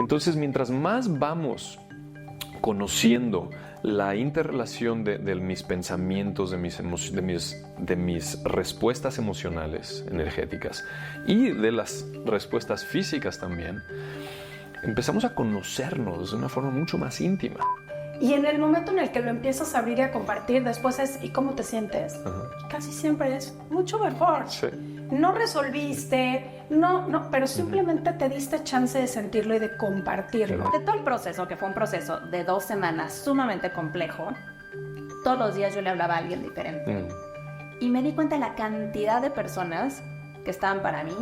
Entonces, mientras más vamos conociendo la interrelación de mis pensamientos, de mis respuestas emocionales, energéticas, y de las respuestas físicas también, empezamos a conocernos de una forma mucho más íntima. Y en el momento en el que lo empiezas a abrir y a compartir, después es ¿y cómo te sientes? Ajá. Casi siempre es mucho mejor. Sí. No resolviste, pero simplemente te diste chance de sentirlo y de compartirlo. De todo el proceso, que fue un proceso de 2 semanas sumamente complejo, todos los días yo le hablaba a alguien diferente. Y me di cuenta de la cantidad de personas que estaban para mí.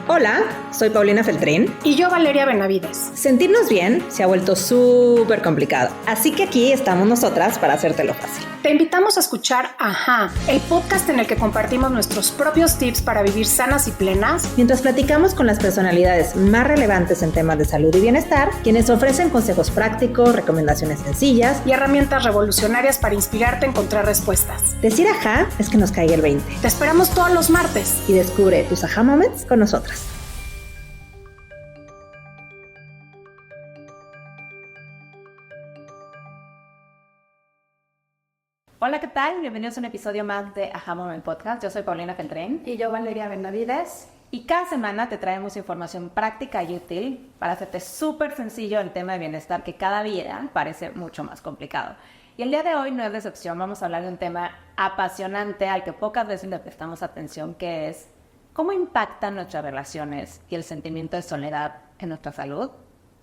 Hola, soy Paulina Feltrín. Y yo, Valeria Benavides. Sentirnos bien se ha vuelto súper complicado, así que aquí estamos nosotras para hacértelo fácil. Te invitamos a escuchar Ajá, el podcast en el que compartimos nuestros propios tips para vivir sanas y plenas, mientras platicamos con las personalidades más relevantes en temas de salud y bienestar, quienes ofrecen consejos prácticos, recomendaciones sencillas y herramientas revolucionarias para inspirarte a encontrar respuestas. Decir ajá es que nos caiga el 20. Te esperamos todos los martes. Y descubre tus ajá moments con nosotras. Hola, ¿qué tal? Bienvenidos a un episodio más de Ajá Moment Podcast. Yo soy Paulina Feltrín. Y yo, Valeria Benavides. Y cada semana te traemos información práctica y útil para hacerte súper sencillo el tema de bienestar que cada día parece mucho más complicado. Y el día de hoy no es de excepción. Vamos a hablar de un tema apasionante al que pocas veces le prestamos atención, que es cómo impactan nuestras relaciones y el sentimiento de soledad en nuestra salud.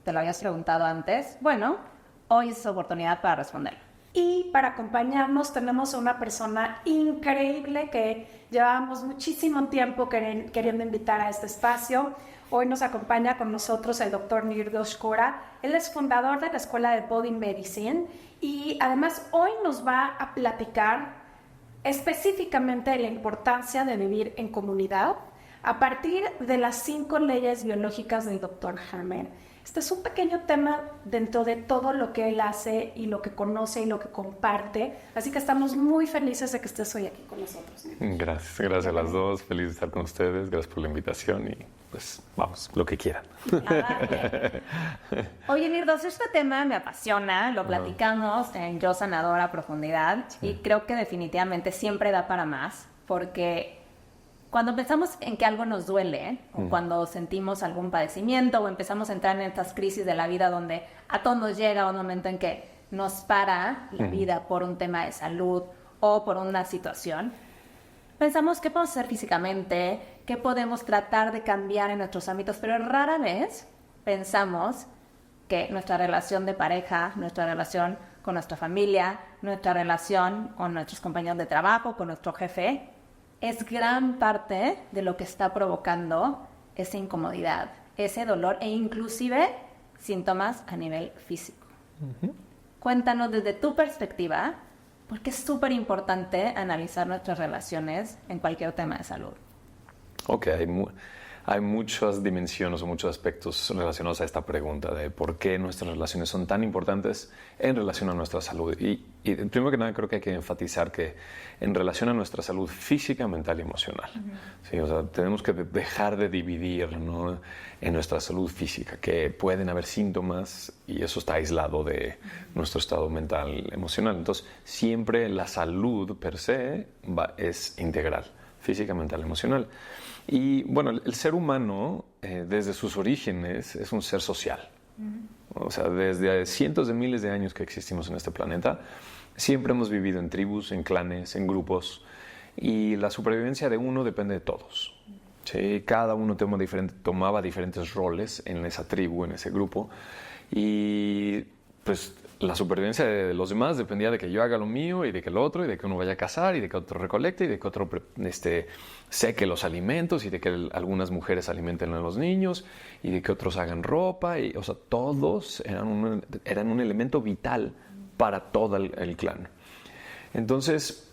¿Te lo habías preguntado antes? Bueno, hoy es oportunidad para responder. Y para acompañarnos tenemos a una persona increíble que llevábamos muchísimo tiempo queriendo invitar a este espacio. Hoy nos acompaña con nosotros el doctor Nirdosh Kora. Él es fundador de la Escuela de Body Medicine y además hoy nos va a platicar específicamente de la importancia de vivir en comunidad a partir de las 5 leyes biológicas del doctor Hammer. Este es un pequeño tema dentro de todo lo que él hace y lo que conoce y lo que comparte. Así que estamos muy felices de que estés hoy aquí con nosotros. Gracias a las dos. Feliz de estar con ustedes. Gracias por la invitación y pues vamos, lo que quieran. Oye, Nirdos, este tema me apasiona. Lo platicamos en Yo Sanadora a profundidad y creo que definitivamente siempre da para más porque cuando pensamos en que algo nos duele, o cuando sentimos algún padecimiento, o empezamos a entrar en estas crisis de la vida donde a todos nos llega un momento en que nos para la vida por un tema de salud o por una situación, pensamos qué podemos hacer físicamente, qué podemos tratar de cambiar en nuestros ámbitos, pero rara vez pensamos que nuestra relación de pareja, nuestra relación con nuestra familia, nuestra relación con nuestros compañeros de trabajo, con nuestro jefe, es gran parte de lo que está provocando esa incomodidad, ese dolor e inclusive síntomas a nivel físico. Cuéntanos desde tu perspectiva, porque es súper importante analizar nuestras relaciones en cualquier tema de salud. Ok, hay muchas dimensiones o muchos aspectos relacionados a esta pregunta de por qué nuestras relaciones son tan importantes en relación a nuestra salud. Y primero que nada creo que hay que enfatizar que en relación a nuestra salud física, mental y emocional. Sí, o sea, tenemos que dejar de dividir, ¿no?, en nuestra salud física, que pueden haber síntomas y eso está aislado de nuestro estado mental, emocional. Entonces, siempre la salud per se es integral, física, mental, emocional. Y bueno, el ser humano, desde sus orígenes, es un ser social. O sea, desde cientos de miles de años que existimos en este planeta, siempre hemos vivido en tribus, en clanes, en grupos, y la supervivencia de uno depende de todos. ¿Sí? Cada uno tomaba diferentes roles en esa tribu, en ese grupo, y pues la supervivencia de los demás dependía de que yo haga lo mío y de que el otro, y de que uno vaya a cazar y de que otro recolecte y de que otro seque los alimentos y de que algunas mujeres alimenten a los niños y de que otros hagan ropa. Y, o sea, todos eran un elemento vital para todo el clan. Entonces,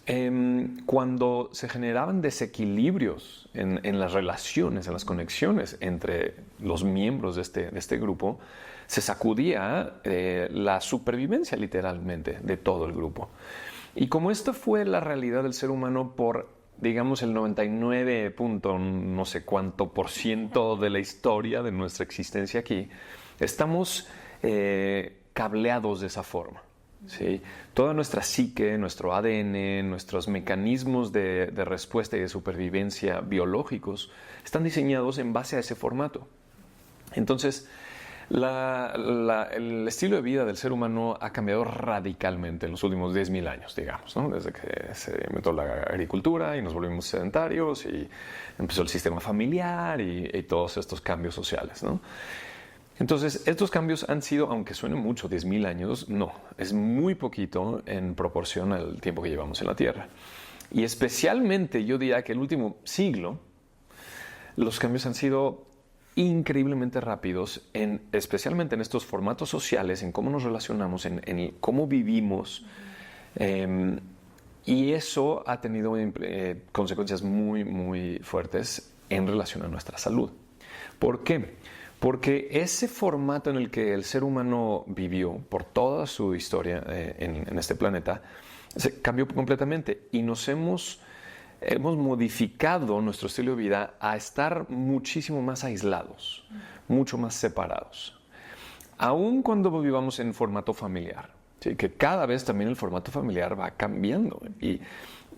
cuando se generaban desequilibrios en las relaciones, en las conexiones entre los miembros de este grupo, se sacudía la supervivencia literalmente de todo el grupo. Y como esta fue la realidad del ser humano por digamos, el 99 punto no sé cuánto por ciento de la historia de nuestra existencia aquí, estamos cableados de esa forma. ¿Sí? Toda nuestra psique, nuestro ADN, nuestros mecanismos de respuesta y de supervivencia biológicos están diseñados en base a ese formato. Entonces, el estilo de vida del ser humano ha cambiado radicalmente en los últimos 10.000 años, digamos, ¿no? Desde que se inventó la agricultura y nos volvimos sedentarios y empezó el sistema familiar y todos estos cambios sociales, ¿no? Entonces, estos cambios han sido, aunque suene mucho, 10.000 años, no, es muy poquito en proporción al tiempo que llevamos en la Tierra. Y especialmente yo diría que el último siglo, los cambios han sido increíblemente rápidos, especialmente en estos formatos sociales, en cómo nos relacionamos, en cómo vivimos. Y eso ha tenido consecuencias muy, muy fuertes en relación a nuestra salud. ¿Por qué? Porque ese formato en el que el ser humano vivió por toda su historia en este planeta se cambió completamente y nos hemos modificado nuestro estilo de vida a estar muchísimo más aislados, mucho más separados. Aun cuando vivamos en formato familiar, ¿sí? Que cada vez también el formato familiar va cambiando. Y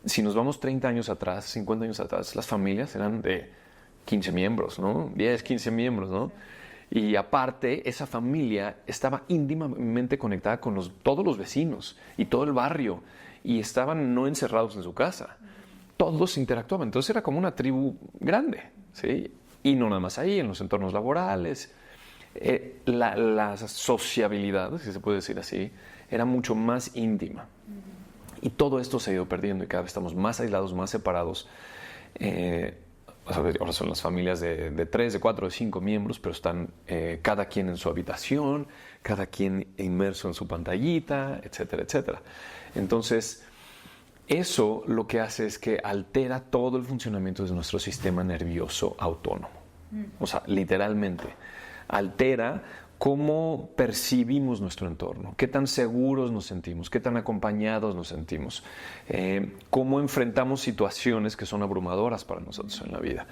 si nos vamos 30 años atrás, 50 años atrás, las familias eran de 15 miembros, ¿no? 10, 15 miembros, ¿no? Y aparte, esa familia estaba íntimamente conectada con todos los vecinos y todo el barrio. Y estaban no encerrados en su casa. Todos interactuaban. Entonces era como una tribu grande, ¿sí? Y no nada más ahí, en los entornos laborales. La sociabilidad, si se puede decir así, era mucho más íntima. Y todo esto se ha ido perdiendo y cada vez estamos más aislados, más separados. Ahora son las familias de 3, de 4, de 5 miembros, pero están cada quien en su habitación, cada quien inmerso en su pantallita, etcétera, etcétera. Entonces, eso lo que hace es que altera todo el funcionamiento de nuestro sistema nervioso autónomo. O sea, literalmente, altera cómo percibimos nuestro entorno, qué tan seguros nos sentimos, qué tan acompañados nos sentimos, cómo enfrentamos situaciones que son abrumadoras para nosotros en la vida.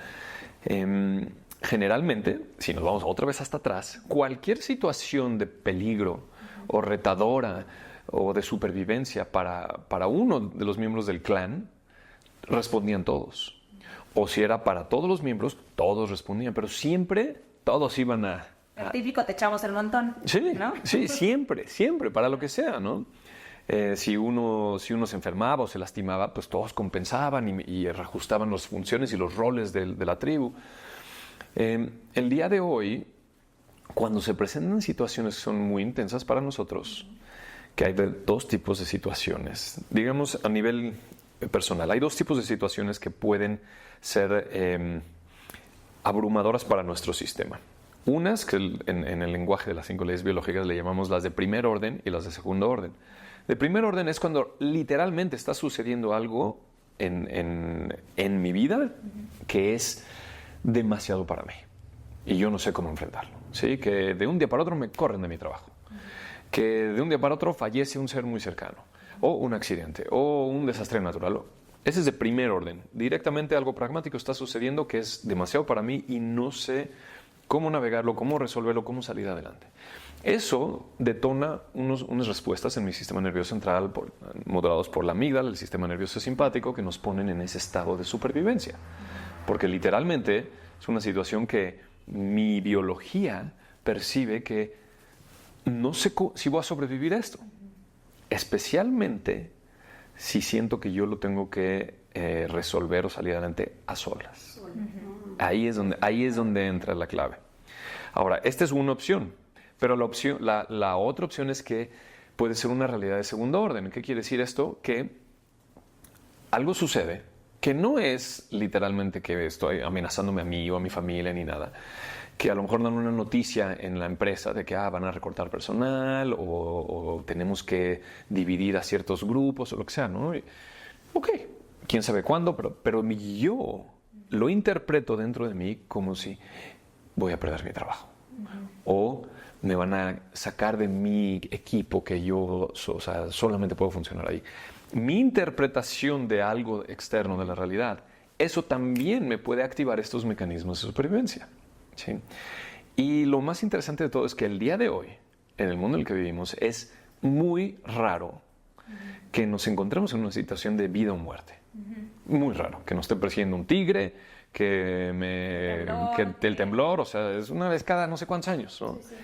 Generalmente, si nos vamos otra vez hasta atrás, cualquier situación de peligro o retadora o de supervivencia para uno de los miembros del clan, respondían todos. O si era para todos los miembros, todos respondían, pero siempre todos iban a... El típico te echamos el montón, sí, ¿no? Sí, siempre, para lo que sea, ¿no? Si uno se enfermaba o se lastimaba, pues todos compensaban y reajustaban las funciones y los roles de la tribu. El día de hoy, cuando se presentan situaciones que son muy intensas para nosotros, que hay dos tipos de situaciones, digamos a nivel personal, hay dos tipos de situaciones que pueden ser abrumadoras para nuestro sistema. Unas que en el lenguaje de las 5 leyes biológicas le llamamos las de primer orden y las de segundo orden. De primer orden es cuando literalmente está sucediendo algo en mi vida que es demasiado para mí y yo no sé cómo enfrentarlo, ¿sí? Que de un día para otro me corren de mi trabajo, que de un día para otro fallece un ser muy cercano, o un accidente, o un desastre natural. Ese es de primer orden. Directamente algo pragmático está sucediendo que es demasiado para mí y no sé cómo navegarlo, cómo resolverlo, cómo salir adelante. Eso detona unas respuestas en mi sistema nervioso central moderados por la amígdala, el sistema nervioso simpático, que nos ponen en ese estado de supervivencia. Porque literalmente es una situación que mi biología percibe que no sé si voy a sobrevivir a esto. Especialmente si siento que yo lo tengo que resolver o salir adelante a solas. Ahí es donde entra la clave. Ahora, esta es una opción, pero la otra opción es que puede ser una realidad de segundo orden. ¿Qué quiere decir esto? Que algo sucede que no es literalmente que estoy amenazándome a mí o a mi familia ni nada, que a lo mejor dan una noticia en la empresa de que van a recortar personal o tenemos que dividir a ciertos grupos o lo que sea, ¿no? Ok, quién sabe cuándo, pero yo lo interpreto dentro de mí como si voy a perder mi trabajo o me van a sacar de mi equipo que yo solamente puedo funcionar ahí. Mi interpretación de algo externo de la realidad, eso también me puede activar estos mecanismos de supervivencia, ¿sí? Y lo más interesante de todo es que el día de hoy, en el mundo en el que vivimos, es muy raro que nos encontremos en una situación de vida o muerte. Muy raro, que nos esté persiguiendo un tigre, que el temblor, o sea, es una vez cada no sé cuántos años, ¿no? Sí.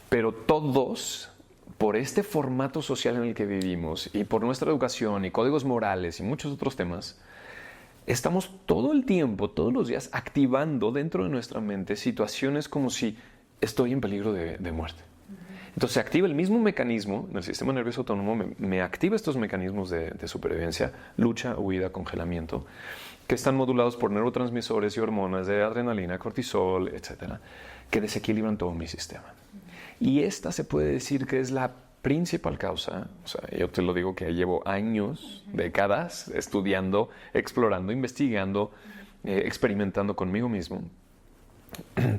Pero todos, por este formato social en el que vivimos y por nuestra educación y códigos morales y muchos otros temas, estamos todo el tiempo, todos los días, activando dentro de nuestra mente situaciones como si estoy en peligro de muerte. Entonces se activa el mismo mecanismo del sistema nervioso autónomo, me activa estos mecanismos de supervivencia, lucha, huida, congelamiento, que están modulados por neurotransmisores y hormonas de adrenalina, cortisol, etcétera, que desequilibran todo mi sistema. Y esta se puede decir que es la principal causa, o sea, yo te lo digo que llevo años, décadas, estudiando, explorando, investigando, experimentando conmigo mismo,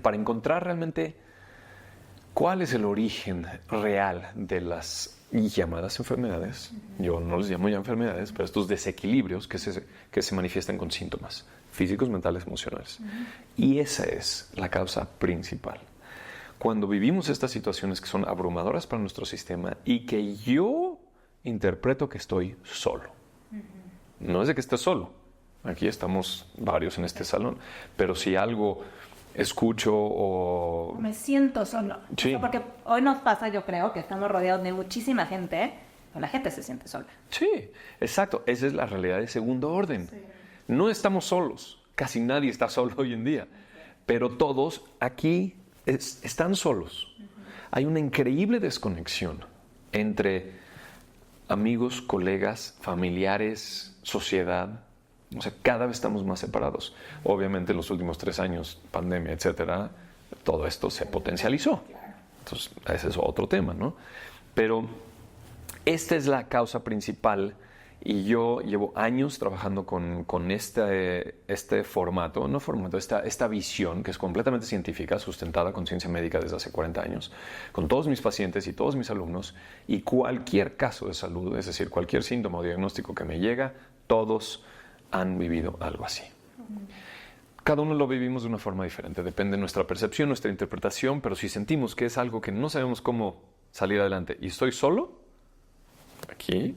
para encontrar realmente cuál es el origen real de las llamadas enfermedades. Yo no les llamo ya enfermedades, pero estos desequilibrios que se manifiestan con síntomas físicos, mentales, emocionales. Y esa es la causa principal. Cuando vivimos estas situaciones que son abrumadoras para nuestro sistema y que yo interpreto que estoy solo. No es de que esté solo. Aquí estamos varios en este salón. Pero si algo escucho o me siento solo. Sí. O sea, porque hoy nos pasa, yo creo, que estamos rodeados de muchísima gente, pero la gente se siente sola. Sí, exacto. Esa es la realidad de segundo orden. Sí. No estamos solos. Casi nadie está solo hoy en día. Pero todos aquí están solos. Hay una increíble desconexión entre amigos, colegas, familiares, sociedad. O sea, cada vez estamos más separados. Obviamente, en los últimos 3 años, pandemia, etcétera, todo esto se potencializó. Entonces, ese es otro tema, ¿no? Pero esta es la causa principal y yo llevo años trabajando con este formato, no formato, esta visión que es completamente científica, sustentada con ciencia médica desde hace 40 años, con todos mis pacientes y todos mis alumnos, y cualquier caso de salud, es decir, cualquier síntoma o diagnóstico que me llega, todos han vivido algo así. Cada uno lo vivimos de una forma diferente, depende de nuestra percepción, nuestra interpretación, pero si sentimos que es algo que no sabemos cómo salir adelante y estoy solo, aquí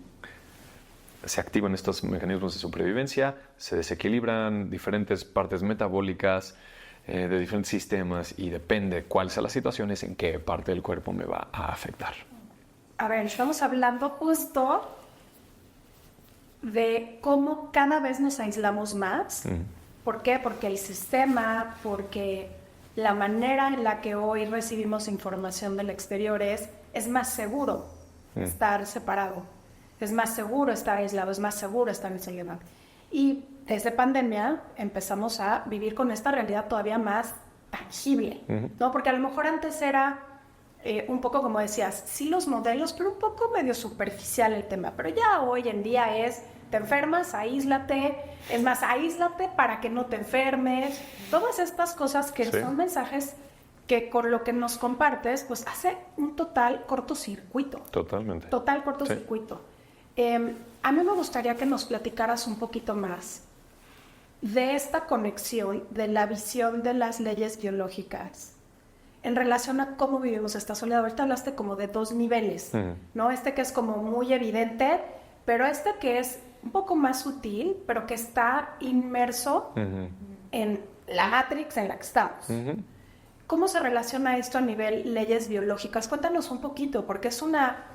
se activan estos mecanismos de supervivencia, se desequilibran diferentes partes metabólicas de diferentes sistemas y depende cuál sea la situación, es en qué parte del cuerpo me va a afectar. A ver, estamos hablando justo de cómo cada vez nos aislamos más. ¿Por qué? Porque el sistema, porque la manera en la que hoy recibimos información del exterior es más seguro estar separado, es más seguro estar aislado, es más seguro estar en soledad. Y desde pandemia empezamos a vivir con esta realidad todavía más tangible, ¿no? Porque a lo mejor antes era un poco, como decías, sí los modelos, pero un poco medio superficial el tema. Pero ya hoy en día es, te enfermas, aíslate, es más, aíslate para que no te enfermes. Todas estas cosas que son mensajes que con lo que nos compartes, pues hace un total cortocircuito. Totalmente. Total cortocircuito. Sí. A mí me gustaría que nos platicaras un poquito más de esta conexión, de la visión de las leyes biológicas en relación a cómo vivimos esta soledad. Ahorita hablaste como de 2 niveles, ¿no? Este que es como muy evidente, pero este que es un poco más sutil, pero que está inmerso en la Matrix en la que estamos. ¿Cómo se relaciona esto a nivel leyes biológicas? Cuéntanos un poquito, porque es una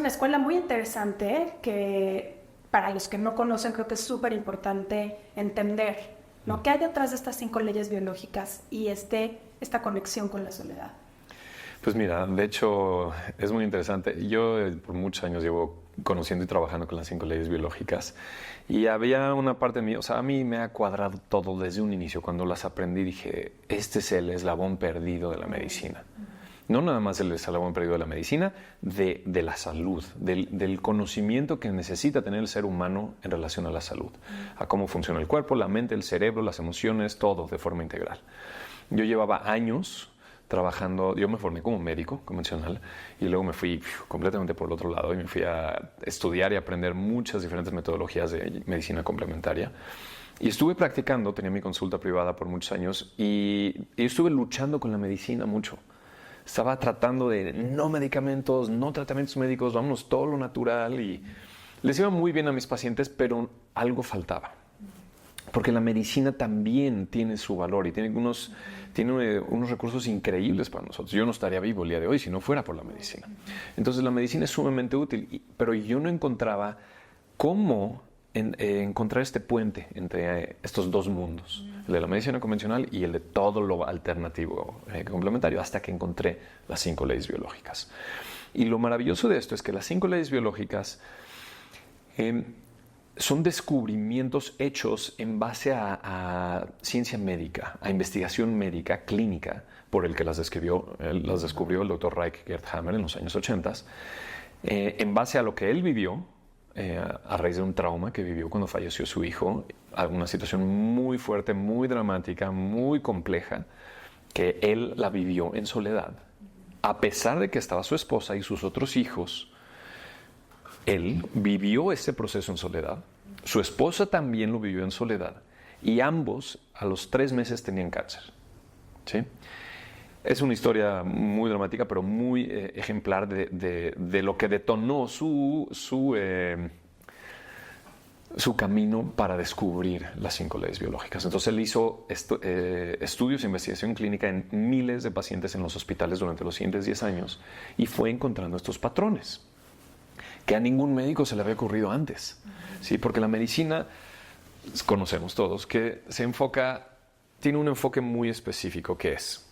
escuela muy interesante que para los que no conocen creo que es súper importante entender, ¿no? ¿Qué hay detrás de estas 5 leyes biológicas y esta conexión con la soledad? Pues mira, de hecho es muy interesante. Yo por muchos años llevo conociendo y trabajando con las 5 leyes biológicas y había una parte de mí, o sea, a mí me ha cuadrado todo desde un inicio. Cuando las aprendí dije, este es el eslabón perdido de la medicina. No nada más el eslabón perdido de la medicina, de la salud, del conocimiento que necesita tener el ser humano en relación a la salud, a cómo funciona el cuerpo, la mente, el cerebro, las emociones, todo de forma integral. Yo llevaba años trabajando. Yo me formé como médico convencional y luego me fui completamente por el otro lado y me fui a estudiar y aprender muchas diferentes metodologías de medicina complementaria. Y estuve practicando, tenía mi consulta privada por muchos años y estuve luchando con la medicina mucho. Estaba tratando de no medicamentos, no tratamientos médicos, vámonos todo lo natural, y les iba muy bien a mis pacientes, pero algo faltaba. Porque la medicina también tiene su valor y tiene unos recursos increíbles para nosotros. Yo no estaría vivo el día de hoy si no fuera por la medicina. Entonces la medicina es sumamente útil, pero yo no encontraba cómo encontrar este puente entre estos dos mundos, el de la medicina convencional y el de todo lo alternativo complementario, hasta que encontré las 5 leyes biológicas. Y lo maravilloso de esto es que las 5 leyes biológicas son descubrimientos hechos en base a ciencia médica, a investigación médica, clínica, por el que las descubrió el Dr. Reich Gerd Hammer en los años 80, en base a lo que él vivió, a raíz de un trauma que vivió cuando falleció su hijo, una situación muy fuerte, muy dramática, muy compleja, que él la vivió en soledad. A pesar de que estaba su esposa y sus otros hijos, él vivió ese proceso en soledad. Su esposa también lo vivió en soledad. Y ambos, a los 3 meses, tenían cáncer. ¿Sí? Es una historia muy dramática, pero muy ejemplar de lo que detonó su camino para descubrir las 5 leyes biológicas. Entonces él hizo estudios e investigación clínica en miles de pacientes en los hospitales durante los siguientes 10 años y fue encontrando estos patrones que a ningún médico se le había ocurrido antes. ¿Sí? Porque la medicina, conocemos todos, que tiene un enfoque muy específico, que es: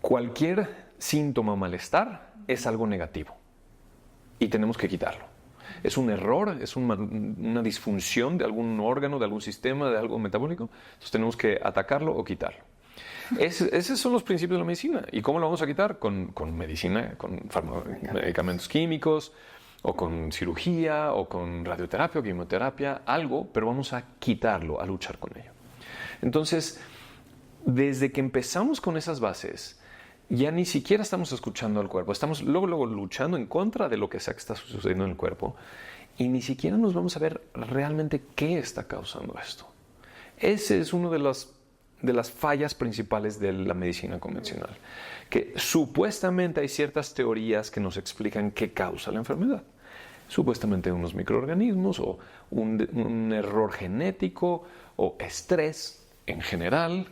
cualquier síntoma o malestar es algo negativo y tenemos que quitarlo. Es un error, es una disfunción de algún órgano, de algún sistema, de algo metabólico. Entonces tenemos que atacarlo o quitarlo. Esos son los principios de la medicina. ¿Y cómo lo vamos a quitar? Con medicina, con medicamentos químicos, o con cirugía, o con radioterapia o quimioterapia, algo, pero vamos a quitarlo, a luchar con ello. Entonces, desde que empezamos con esas bases, ya ni siquiera estamos escuchando al cuerpo, estamos luego luchando en contra de lo que sea que está sucediendo en el cuerpo, y ni siquiera nos vamos a ver realmente qué está causando esto. Ese es uno de las fallas principales de la medicina convencional, que supuestamente hay ciertas teorías que nos explican qué causa la enfermedad. Supuestamente unos microorganismos, o un error genético, o estrés en general,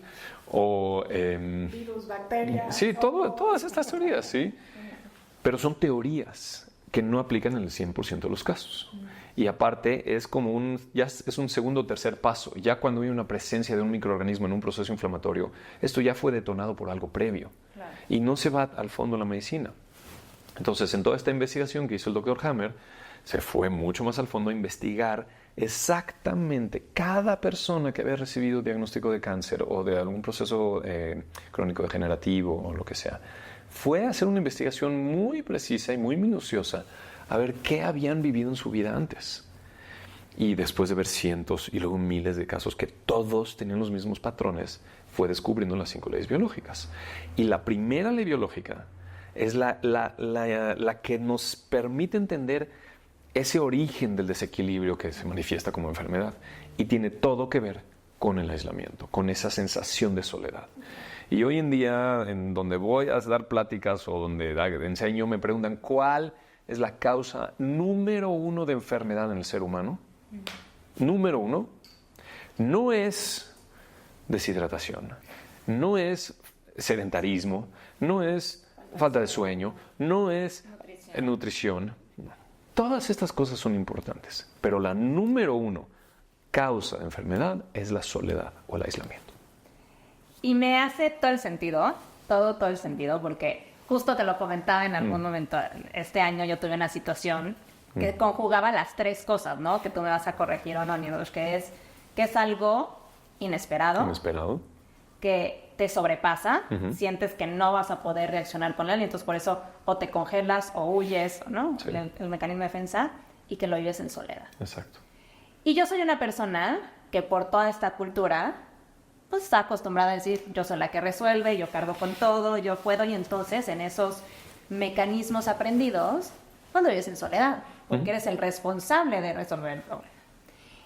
o virus, bacterias. Sí, todas estas teorías, sí. Pero son teorías que no aplican en el 100% de los casos. Y aparte es como ya es un segundo o tercer paso. Ya cuando hay una presencia de un microorganismo en un proceso inflamatorio, esto ya fue detonado por algo previo. Claro. Y no se va al fondo de la medicina. Entonces, en toda esta investigación que hizo el Dr. Hammer, se fue mucho más al fondo a investigar exactamente cada persona que había recibido diagnóstico de cáncer o de algún proceso crónico degenerativo o lo que sea. Fue a hacer una investigación muy precisa y muy minuciosa a ver qué habían vivido en su vida antes. Y después de ver cientos y luego miles de casos que todos tenían los mismos patrones, fue descubriendo las 5 leyes biológicas. Y la primera ley biológica es la que nos permite entender ese origen del desequilibrio que se manifiesta como enfermedad, y tiene todo que ver con el aislamiento, con esa sensación de soledad. Y hoy en día, en donde voy a dar pláticas o donde enseño, me preguntan cuál es la causa número 1 de enfermedad en el ser humano. Número 1 no es deshidratación, no es sedentarismo, no es falta de sueño, no es nutrición. Todas estas cosas son importantes, pero la número 1 causa de enfermedad es la soledad o el aislamiento. Y me hace todo el sentido, todo el sentido, porque justo te lo comentaba en algún momento. Este año yo tuve una situación que conjugaba las 3 cosas, ¿no? Que tú me vas a corregir, Anónimos, que es algo inesperado, que te sobrepasa, sientes que no vas a poder reaccionar con él, y entonces por eso o te congelas o huyes, ¿no? Sí. El mecanismo de defensa, y que lo vives en soledad. Exacto. Y yo soy una persona que por toda esta cultura pues está acostumbrada a decir, yo soy la que resuelve, yo cargo con todo, yo puedo, y entonces en esos mecanismos aprendidos, cuando vives en soledad, porque eres el responsable de resolver el problema.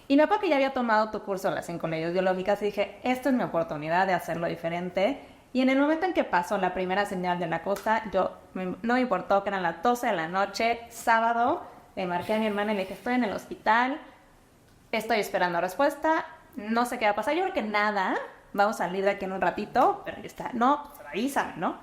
Y me acuerdo que ya había tomado tu curso de las 5 leyes biológicas y dije, esta es mi oportunidad de hacerlo diferente. Y en el momento en que pasó la primera señal de la cosa, no me importó que eran las 12 de la noche, sábado, le marqué a mi hermana y le dije, estoy en el hospital, estoy esperando respuesta, no sé qué va a pasar, yo creo que nada, vamos a salir de aquí en un ratito, pero ya está, no, pues avísame, ¿no?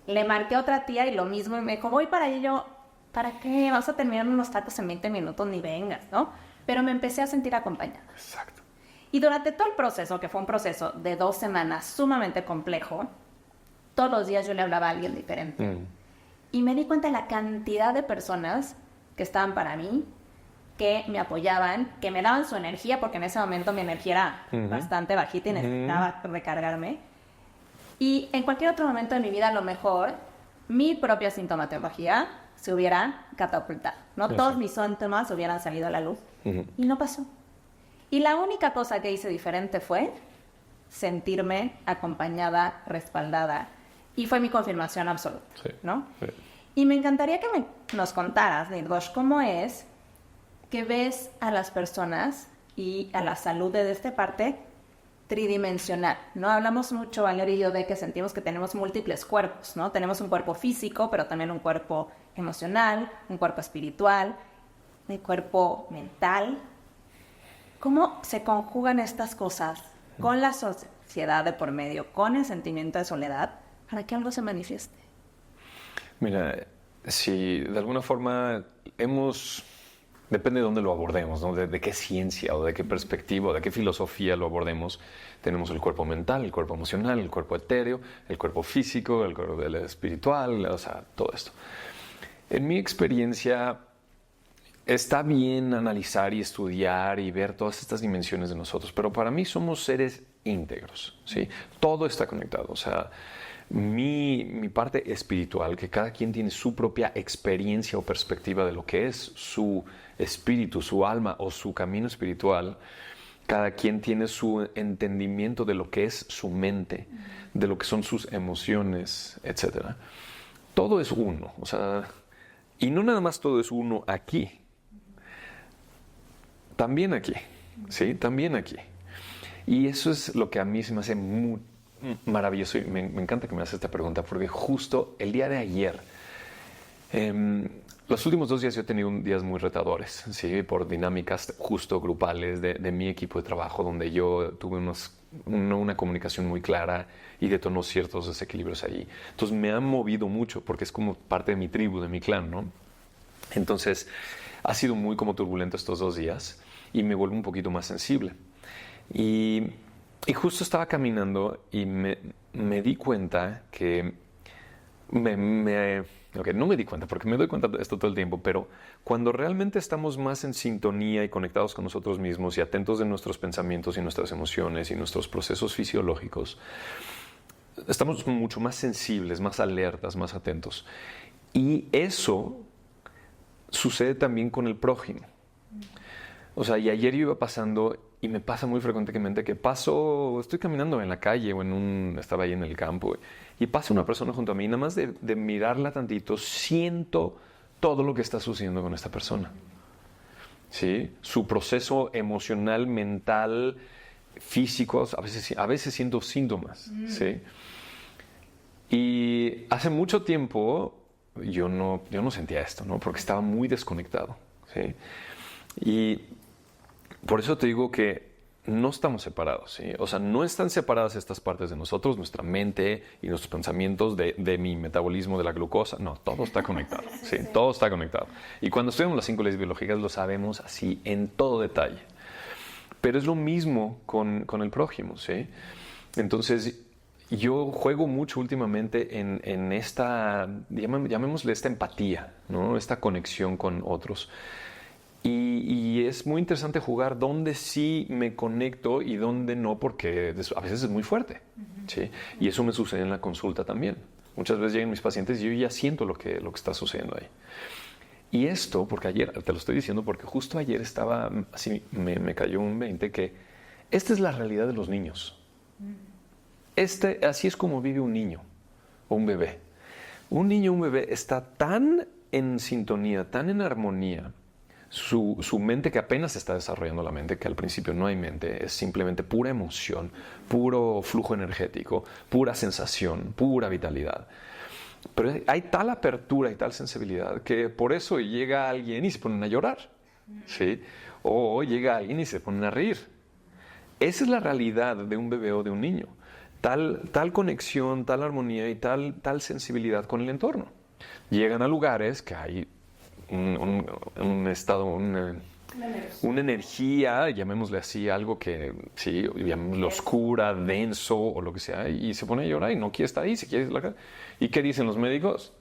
Le marqué a otra tía y lo mismo, y me dijo, voy para allá, y yo, ¿para qué? Vamos a terminar unos tacos en 20 minutos, ni vengas, ¿no? Pero me empecé a sentir acompañada. Exacto. Y durante todo el proceso, que fue un proceso de 2 semanas sumamente complejo, todos los días yo le hablaba a alguien diferente. Y me di cuenta de la cantidad de personas que estaban para mí, que me apoyaban, que me daban su energía, porque en ese momento mi energía era bastante bajita y necesitaba recargarme. Y en cualquier otro momento de mi vida, a lo mejor, mi propia sintomatología se hubiera catapultado, ¿no? Sí, Todos sí. mis síntomas hubieran salido a la luz. Y no pasó. Y la única cosa que hice diferente fue sentirme acompañada, respaldada. Y fue mi confirmación absoluta, Sí, ¿no? sí. Y me encantaría que nos contaras, Nirdosh, cómo es que ves a las personas y a la salud desde esta parte tridimensional, ¿no? Hablamos mucho, Valeria y yo, de que sentimos que tenemos múltiples cuerpos, ¿no? Tenemos un cuerpo físico, pero también un cuerpo emocional, un cuerpo espiritual, un cuerpo mental. ¿Cómo se conjugan estas cosas con la sociedad de por medio, con el sentimiento de soledad, para que algo se manifieste? Mira, si de alguna forma depende de dónde lo abordemos, ¿no? De qué ciencia o de qué perspectiva o de qué filosofía lo abordemos. Tenemos el cuerpo mental, el cuerpo emocional, el cuerpo etéreo, el cuerpo físico, el cuerpo espiritual, o sea, todo esto. En mi experiencia, está bien analizar y estudiar y ver todas estas dimensiones de nosotros, pero para mí somos seres íntegros, ¿sí? Todo está conectado, o sea, mi parte espiritual, que cada quien tiene su propia experiencia o perspectiva de lo que es su espíritu, su alma o su camino espiritual. Cada quien tiene su entendimiento de lo que es su mente, de lo que son sus emociones, etc. Todo es uno, o sea, y no nada más todo es uno aquí, también aquí, ¿sí? También aquí. Y eso es lo que a mí se me hace muy maravilloso y me encanta que me hagas esta pregunta, porque justo el día de ayer, los últimos 2 días yo he tenido días muy retadores, ¿sí? Por dinámicas justo grupales de mi equipo de trabajo, donde yo tuve una comunicación muy clara y detonó ciertos desequilibrios ahí. Entonces me han movido mucho, porque es como parte de mi tribu, de mi clan, ¿no? Entonces ha sido muy como turbulento estos 2 días y me vuelvo un poquito más sensible. Y justo estaba caminando y me di cuenta que no me di cuenta, porque me doy cuenta de esto todo el tiempo, pero cuando realmente estamos más en sintonía y conectados con nosotros mismos y atentos de nuestros pensamientos y nuestras emociones y nuestros procesos fisiológicos, estamos mucho más sensibles, más alertas, más atentos. Y eso sucede también con el prójimo. O sea, y ayer yo iba pasando, y me pasa muy frecuentemente que estoy caminando en la calle o estaba ahí en el campo, y pasa una persona junto a mí, y nada más de mirarla tantito, siento todo lo que está sucediendo con esta persona. ¿Sí? Su proceso emocional, mental, físico, a veces siento síntomas. ¿Sí? Y hace mucho tiempo yo no sentía esto, ¿no? Porque estaba muy desconectado. ¿Sí? Y por eso te digo que no estamos separados, ¿sí? O sea, no están separadas estas partes de nosotros, nuestra mente y nuestros pensamientos de mi metabolismo de la glucosa. No, todo está conectado, ¿sí? Todo está conectado. Y cuando estudiamos las 5 leyes biológicas lo sabemos así, en todo detalle. Pero es lo mismo con el prójimo, ¿sí? Entonces, yo juego mucho últimamente en esta, llamémosle esta empatía, ¿no? Esta conexión con otros. Y es muy interesante jugar dónde sí me conecto y dónde no, porque a veces es muy fuerte, ¿sí? Y eso me sucede en la consulta también. Muchas veces llegan mis pacientes y yo ya siento lo que está sucediendo ahí. Y esto, porque ayer, te lo estoy diciendo porque justo ayer estaba, así me cayó un 20, que esta es la realidad de los niños. Así es como vive un niño o un bebé. Un niño o un bebé está tan en sintonía, tan en armonía, su mente, que apenas está desarrollando la mente, que al principio no hay mente, es simplemente pura emoción, puro flujo energético, pura sensación, pura vitalidad. Pero hay tal apertura y tal sensibilidad que por eso llega alguien y se ponen a llorar, ¿sí? O llega alguien y se ponen a reír. Esa es la realidad de un bebé o de un niño. Tal conexión, tal armonía y tal sensibilidad con el entorno. Llegan a lugares que hay un estado, una energía, llamémosle así, algo que, sí, llamémosle oscura, denso o lo que sea, y se pone a llorar y no quiere estar ahí, se quiere ir a la casa. ¿Y qué dicen los médicos?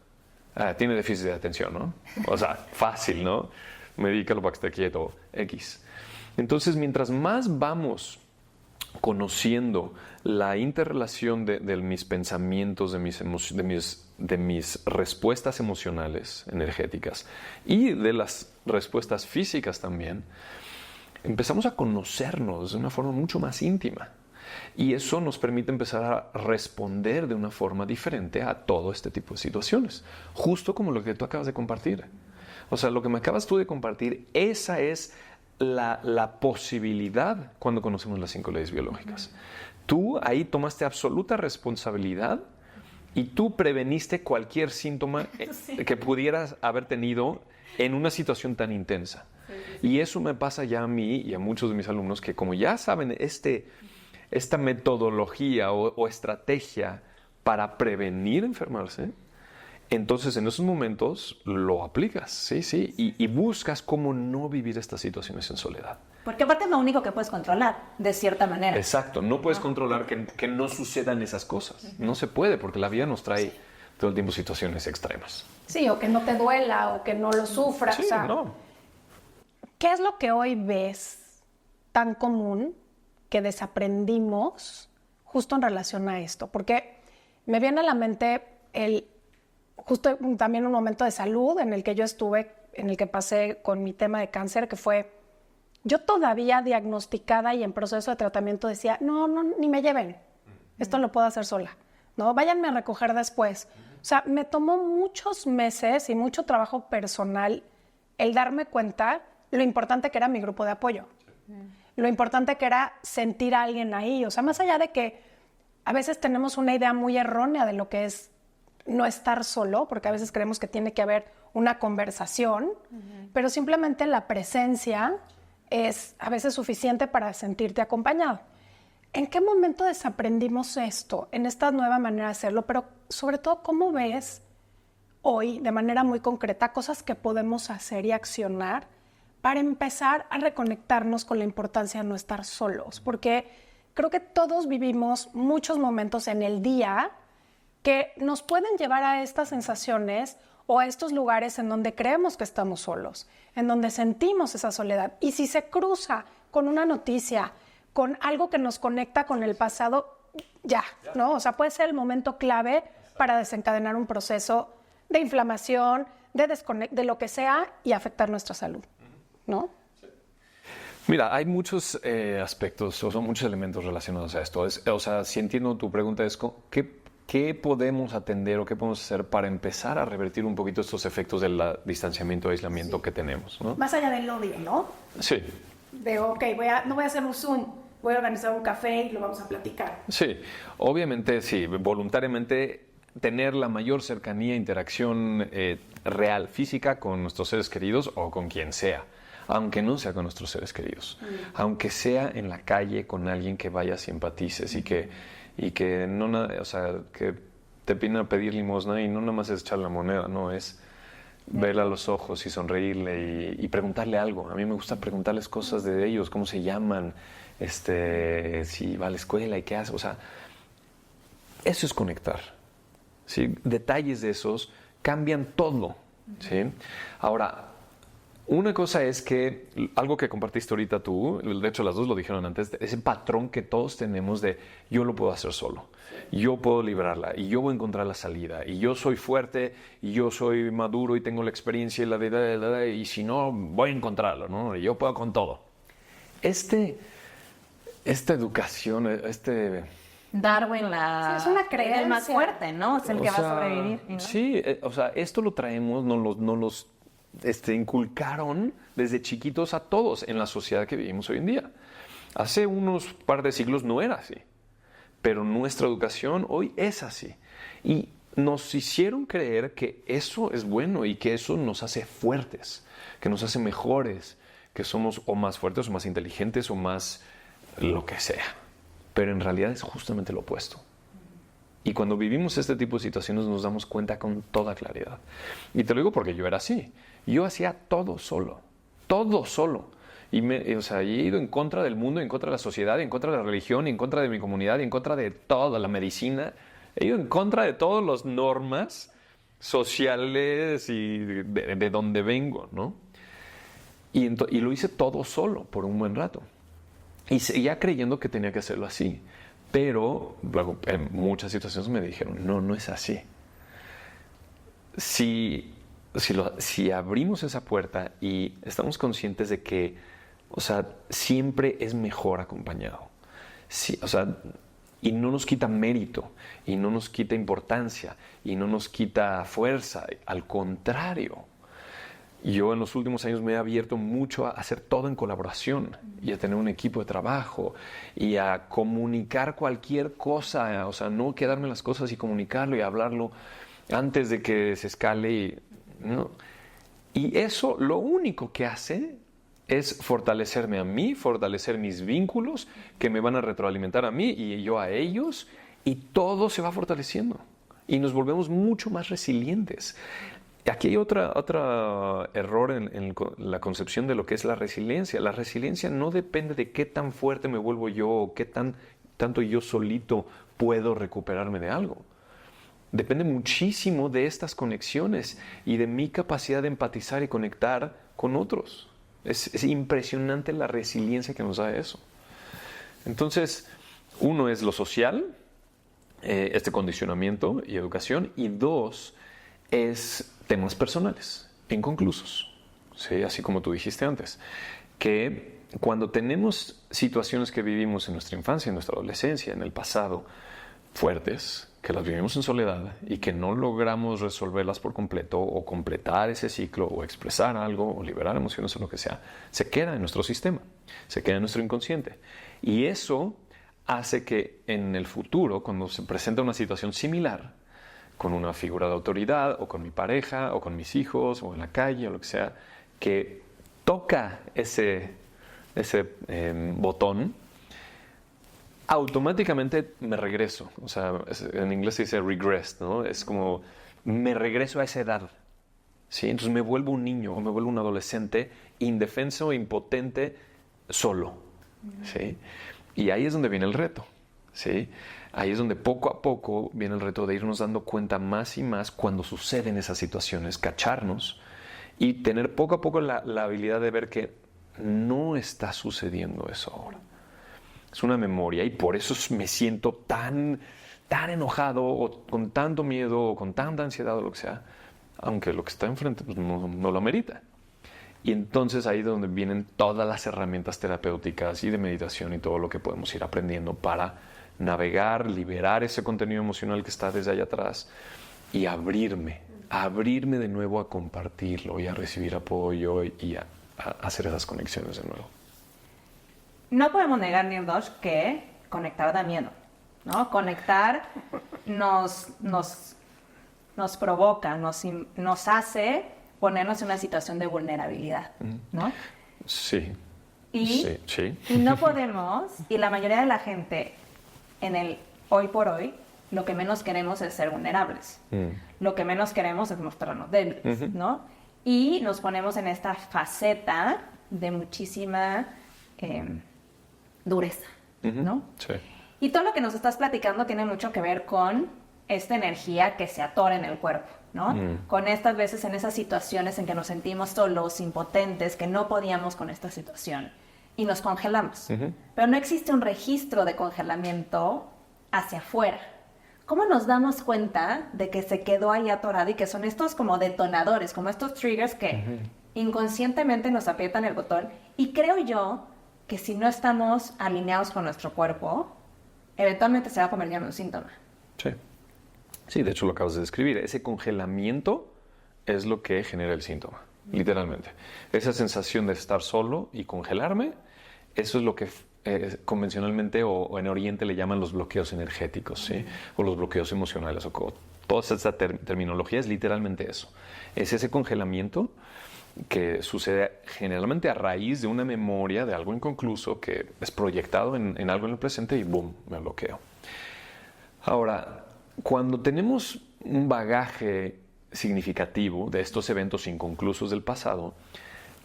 Tiene déficit de atención, ¿no? O sea, fácil, ¿no? Medícalo para que esté quieto, X. Entonces, mientras más vamos conociendo la interrelación de mis pensamientos, de mis respuestas emocionales, energéticas, y de las respuestas físicas también, empezamos a conocernos de una forma mucho más íntima. Y eso nos permite empezar a responder de una forma diferente a todo este tipo de situaciones. Justo como lo que tú acabas de compartir. O sea, lo que me acabas tú de compartir, esa es la posibilidad cuando conocemos las 5 leyes biológicas. Tú ahí tomaste absoluta responsabilidad y tú preveniste cualquier síntoma que pudieras haber tenido en una situación tan intensa. Y eso me pasa ya a mí y a muchos de mis alumnos que, como ya saben esta metodología o estrategia para prevenir enfermarse, entonces en esos momentos lo aplicas, sí, y buscas cómo no vivir estas situaciones en soledad. Porque aparte es lo único que puedes controlar, de cierta manera. Exacto, no puedes controlar que no sucedan esas cosas. No se puede, porque la vida nos trae todo el tiempo situaciones extremas. Sí, o que no te duela, o que no lo sufras. Sí, o sea, no. ¿qué es lo que hoy ves tan común que desaprendimos justo en relación a esto? Porque me viene a la mente justo también un momento de salud en el que yo estuve, en el que pasé con mi tema de cáncer, que fue, yo todavía diagnosticada y en proceso de tratamiento decía, no, ni me lleven, esto lo puedo hacer sola, ¿no? Váyanme a recoger después. O sea, me tomó muchos meses y mucho trabajo personal el darme cuenta lo importante que era mi grupo de apoyo, lo importante que era sentir a alguien ahí. O sea, más allá de que a veces tenemos una idea muy errónea de lo que es no estar solo, porque a veces creemos que tiene que haber una conversación, pero simplemente la presencia es a veces suficiente para sentirte acompañado. ¿En qué momento desaprendimos esto, en esta nueva manera de hacerlo? Pero sobre todo, ¿cómo ves hoy, de manera muy concreta, cosas que podemos hacer y accionar para empezar a reconectarnos con la importancia de no estar solos? Porque creo que todos vivimos muchos momentos en el día que nos pueden llevar a estas sensaciones o a estos lugares en donde creemos que estamos solos, en donde sentimos esa soledad. Y si se cruza con una noticia, con algo que nos conecta con el pasado, ya, ¿no? O sea, puede ser el momento clave para desencadenar un proceso de inflamación, de lo que sea y afectar nuestra salud, ¿no? Mira, hay muchos aspectos, o son muchos elementos relacionados a esto. O sea, si entiendo tu pregunta, es ¿qué podemos atender o qué podemos hacer para empezar a revertir un poquito estos efectos del distanciamiento y aislamiento que tenemos, ¿no? Más allá del odio, ¿no? Sí. De, ok, no voy a hacer un Zoom, voy a organizar un café y lo vamos a platicar. Sí, obviamente sí, voluntariamente tener la mayor cercanía, interacción real, física con nuestros seres queridos o con quien sea, aunque no sea con nuestros seres queridos, aunque sea en la calle con alguien que vayas y empatices y que no, o sea, que te piden a pedir limosna y no nada más es echar la moneda, no, es verle a los ojos y sonreírle y preguntarle algo. A mí me gusta preguntarles cosas de ellos, cómo se llaman, si va a la escuela y qué hace. O sea, eso es conectar, ¿sí? Detalles de esos cambian todo, ¿sí? Ahora, una cosa es que, algo que compartiste ahorita tú, de hecho las dos lo dijeron antes, ese patrón que todos tenemos de yo lo puedo hacer solo, yo puedo librarla y yo voy a encontrar la salida y yo soy fuerte y yo soy maduro y tengo la experiencia y si no, voy a encontrarlo, ¿no? Y yo puedo con todo. Esta educación, Darwin Sí, es una creencia. el más fuerte, ¿no? Es el que va a sobrevivir. ¿no? Sí, o sea, esto lo traemos, nos los inculcaron desde chiquitos a todos en la sociedad que vivimos hoy en día. Hace unos par de siglos no era así, pero nuestra educación hoy es así. Y nos hicieron creer que eso es bueno y que eso nos hace fuertes, que nos hace mejores, que somos o más fuertes o más inteligentes o más lo que sea. Pero en realidad es justamente lo opuesto. Y cuando vivimos este tipo de situaciones nos damos cuenta con toda claridad. Y te lo digo porque yo era así. Yo hacía todo solo. Todo solo. Y he ido en contra del mundo, en contra de la sociedad, en contra de la religión, en contra de mi comunidad, en contra de toda la medicina. He ido en contra de todas las normas sociales y de donde vengo, ¿no? Y lo hice todo solo por un buen rato. Y seguía creyendo que tenía que hacerlo así. Pero luego en muchas situaciones me dijeron, no es así. Si abrimos esa puerta y estamos conscientes de que, o sea, siempre es mejor acompañado. Sí, o sea, y no nos quita mérito, y no nos quita importancia, y no nos quita fuerza. Al contrario. Yo en los últimos años me he abierto mucho a hacer todo en colaboración y a tener un equipo de trabajo y a comunicar cualquier cosa, o sea, no quedarme en las cosas y comunicarlo y hablarlo antes de que se escale, ¿no? Y eso lo único que hace es fortalecerme a mí, fortalecer mis vínculos que me van a retroalimentar a mí y yo a ellos, y todo se va fortaleciendo y nos volvemos mucho más resilientes. Aquí hay otro error en la concepción de lo que es la resiliencia. La resiliencia no depende de qué tan fuerte me vuelvo yo o qué tanto yo solito puedo recuperarme de algo. Depende muchísimo de estas conexiones y de mi capacidad de empatizar y conectar con otros. Es impresionante la resiliencia que nos da eso. Entonces, uno es lo social, este condicionamiento y educación, y dos es temas personales, inconclusos, ¿sí? Así como tú dijiste antes, que cuando tenemos situaciones que vivimos en nuestra infancia, en nuestra adolescencia, en el pasado, fuertes, que las vivimos en soledad y que no logramos resolverlas por completo o completar ese ciclo o expresar algo o liberar emociones o lo que sea, se queda en nuestro sistema, se queda en nuestro inconsciente. Y eso hace que en el futuro, cuando se presenta una situación similar, con una figura de autoridad, o con mi pareja, o con mis hijos, o en la calle, o lo que sea, que toca ese botón, automáticamente me regreso. O sea, en inglés se dice regress, ¿no? Es como, me regreso a esa edad, ¿sí? Entonces me vuelvo un niño, o me vuelvo un adolescente, indefenso, impotente, solo, ¿sí? Y ahí es donde viene el reto, ¿sí? Ahí es donde poco a poco viene el reto de irnos dando cuenta más y más cuando suceden esas situaciones, cacharnos y tener poco a poco la habilidad de ver que no está sucediendo eso ahora. Es una memoria y por eso me siento tan enojado o con tanto miedo o con tanta ansiedad o lo que sea, aunque lo que está enfrente pues, no lo amerita. Y entonces ahí es donde vienen todas las herramientas terapéuticas y de meditación y todo lo que podemos ir aprendiendo para navegar, liberar ese contenido emocional que está desde allá atrás y abrirme de nuevo a compartirlo y a recibir apoyo y a hacer esas conexiones de nuevo. No podemos negar, Nirdosh, que conectar da miedo, ¿no? Conectar nos provoca, nos hace ponernos en una situación de vulnerabilidad, ¿no? Sí. Y no podemos, y la mayoría de la gente en el hoy por hoy, lo que menos queremos es ser vulnerables. Lo que menos queremos es mostrarnos débiles, ¿no? Y nos ponemos en esta faceta de muchísima dureza, ¿no? Sí. Y todo lo que nos estás platicando tiene mucho que ver con esta energía que se atora en el cuerpo, ¿no? Con estas veces en esas situaciones en que nos sentimos solos, impotentes, que no podíamos con esta situación. Y nos congelamos. Pero no existe un registro de congelamiento hacia afuera. ¿Cómo nos damos cuenta de que se quedó ahí atorado y que son estos como detonadores, como estos triggers que inconscientemente nos aprietan el botón? Y creo yo que si no estamos alineados con nuestro cuerpo, eventualmente se va a convertir en un síntoma. Sí. Sí, de hecho lo acabas de describir. Ese congelamiento es lo que genera el síntoma, literalmente. Esa sensación de estar solo y congelarme, eso es lo que convencionalmente o en Oriente le llaman los bloqueos energéticos, ¿sí? O los bloqueos emocionales. Toda esa terminología es literalmente eso. Es ese congelamiento que sucede generalmente a raíz de una memoria de algo inconcluso que es proyectado en algo en el presente y ¡boom!, me bloqueo. Ahora, cuando tenemos un bagaje significativo de estos eventos inconclusos del pasado,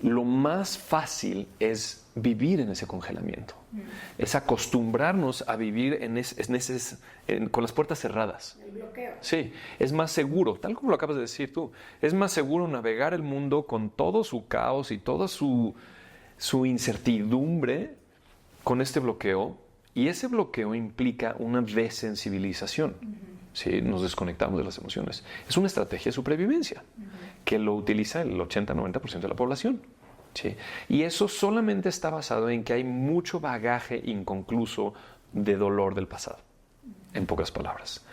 lo más fácil es vivir en ese congelamiento. Es acostumbrarnos a vivir con las puertas cerradas. El bloqueo. Sí, es más seguro, tal como lo acabas de decir tú, es más seguro navegar el mundo con todo su caos y toda su incertidumbre con este bloqueo, y ese bloqueo implica una desensibilización. ¿Sí? Nos desconectamos de las emociones. Es una estrategia de supervivencia que lo utiliza el 80-90% de la población. ¿Sí? Y eso solamente está basado en que hay mucho bagaje inconcluso de dolor del pasado, en pocas palabras.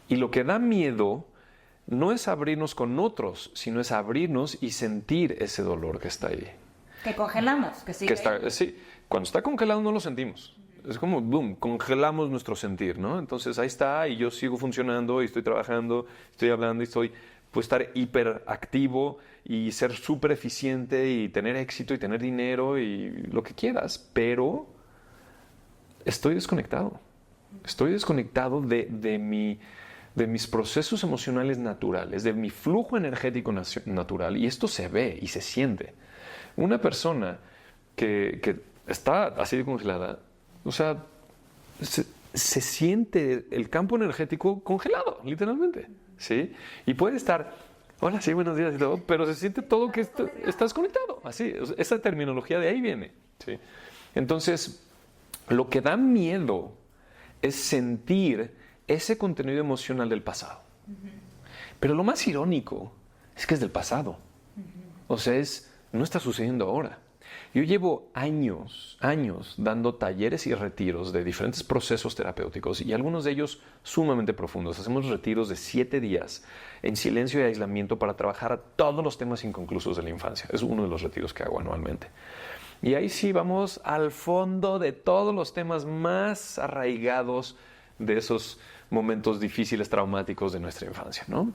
Y lo que da miedo no es abrirnos con otros, sino es abrirnos y sentir ese dolor que está ahí. Que congelamos, que sigue. Sí, cuando está congelado no lo sentimos. Es como, boom, congelamos nuestro sentir, ¿no? Entonces ahí está y yo sigo funcionando y estoy trabajando, estoy hablando y puedo estar hiperactivo y ser súper eficiente y tener éxito y tener dinero y lo que quieras, pero estoy desconectado. Estoy desconectado de mis procesos emocionales naturales, de mi flujo energético natural, y esto se ve y se siente. Una persona que está así de congelada, o sea, se siente el campo energético congelado, literalmente, ¿sí? Y puede estar, hola, sí, buenos días y todo, pero se siente todo que estás conectado, así. Esa terminología de ahí viene, ¿sí? Entonces, lo que da miedo es sentir ese contenido emocional del pasado. Pero lo más irónico es que es del pasado. O sea, no está sucediendo ahora. Yo llevo años dando talleres y retiros de diferentes procesos terapéuticos, y algunos de ellos sumamente profundos. Hacemos retiros de 7 días en silencio y aislamiento para trabajar todos los temas inconclusos de la infancia. Es uno de los retiros que hago anualmente. Y ahí sí vamos al fondo de todos los temas más arraigados de esos momentos difíciles, traumáticos de nuestra infancia, ¿no?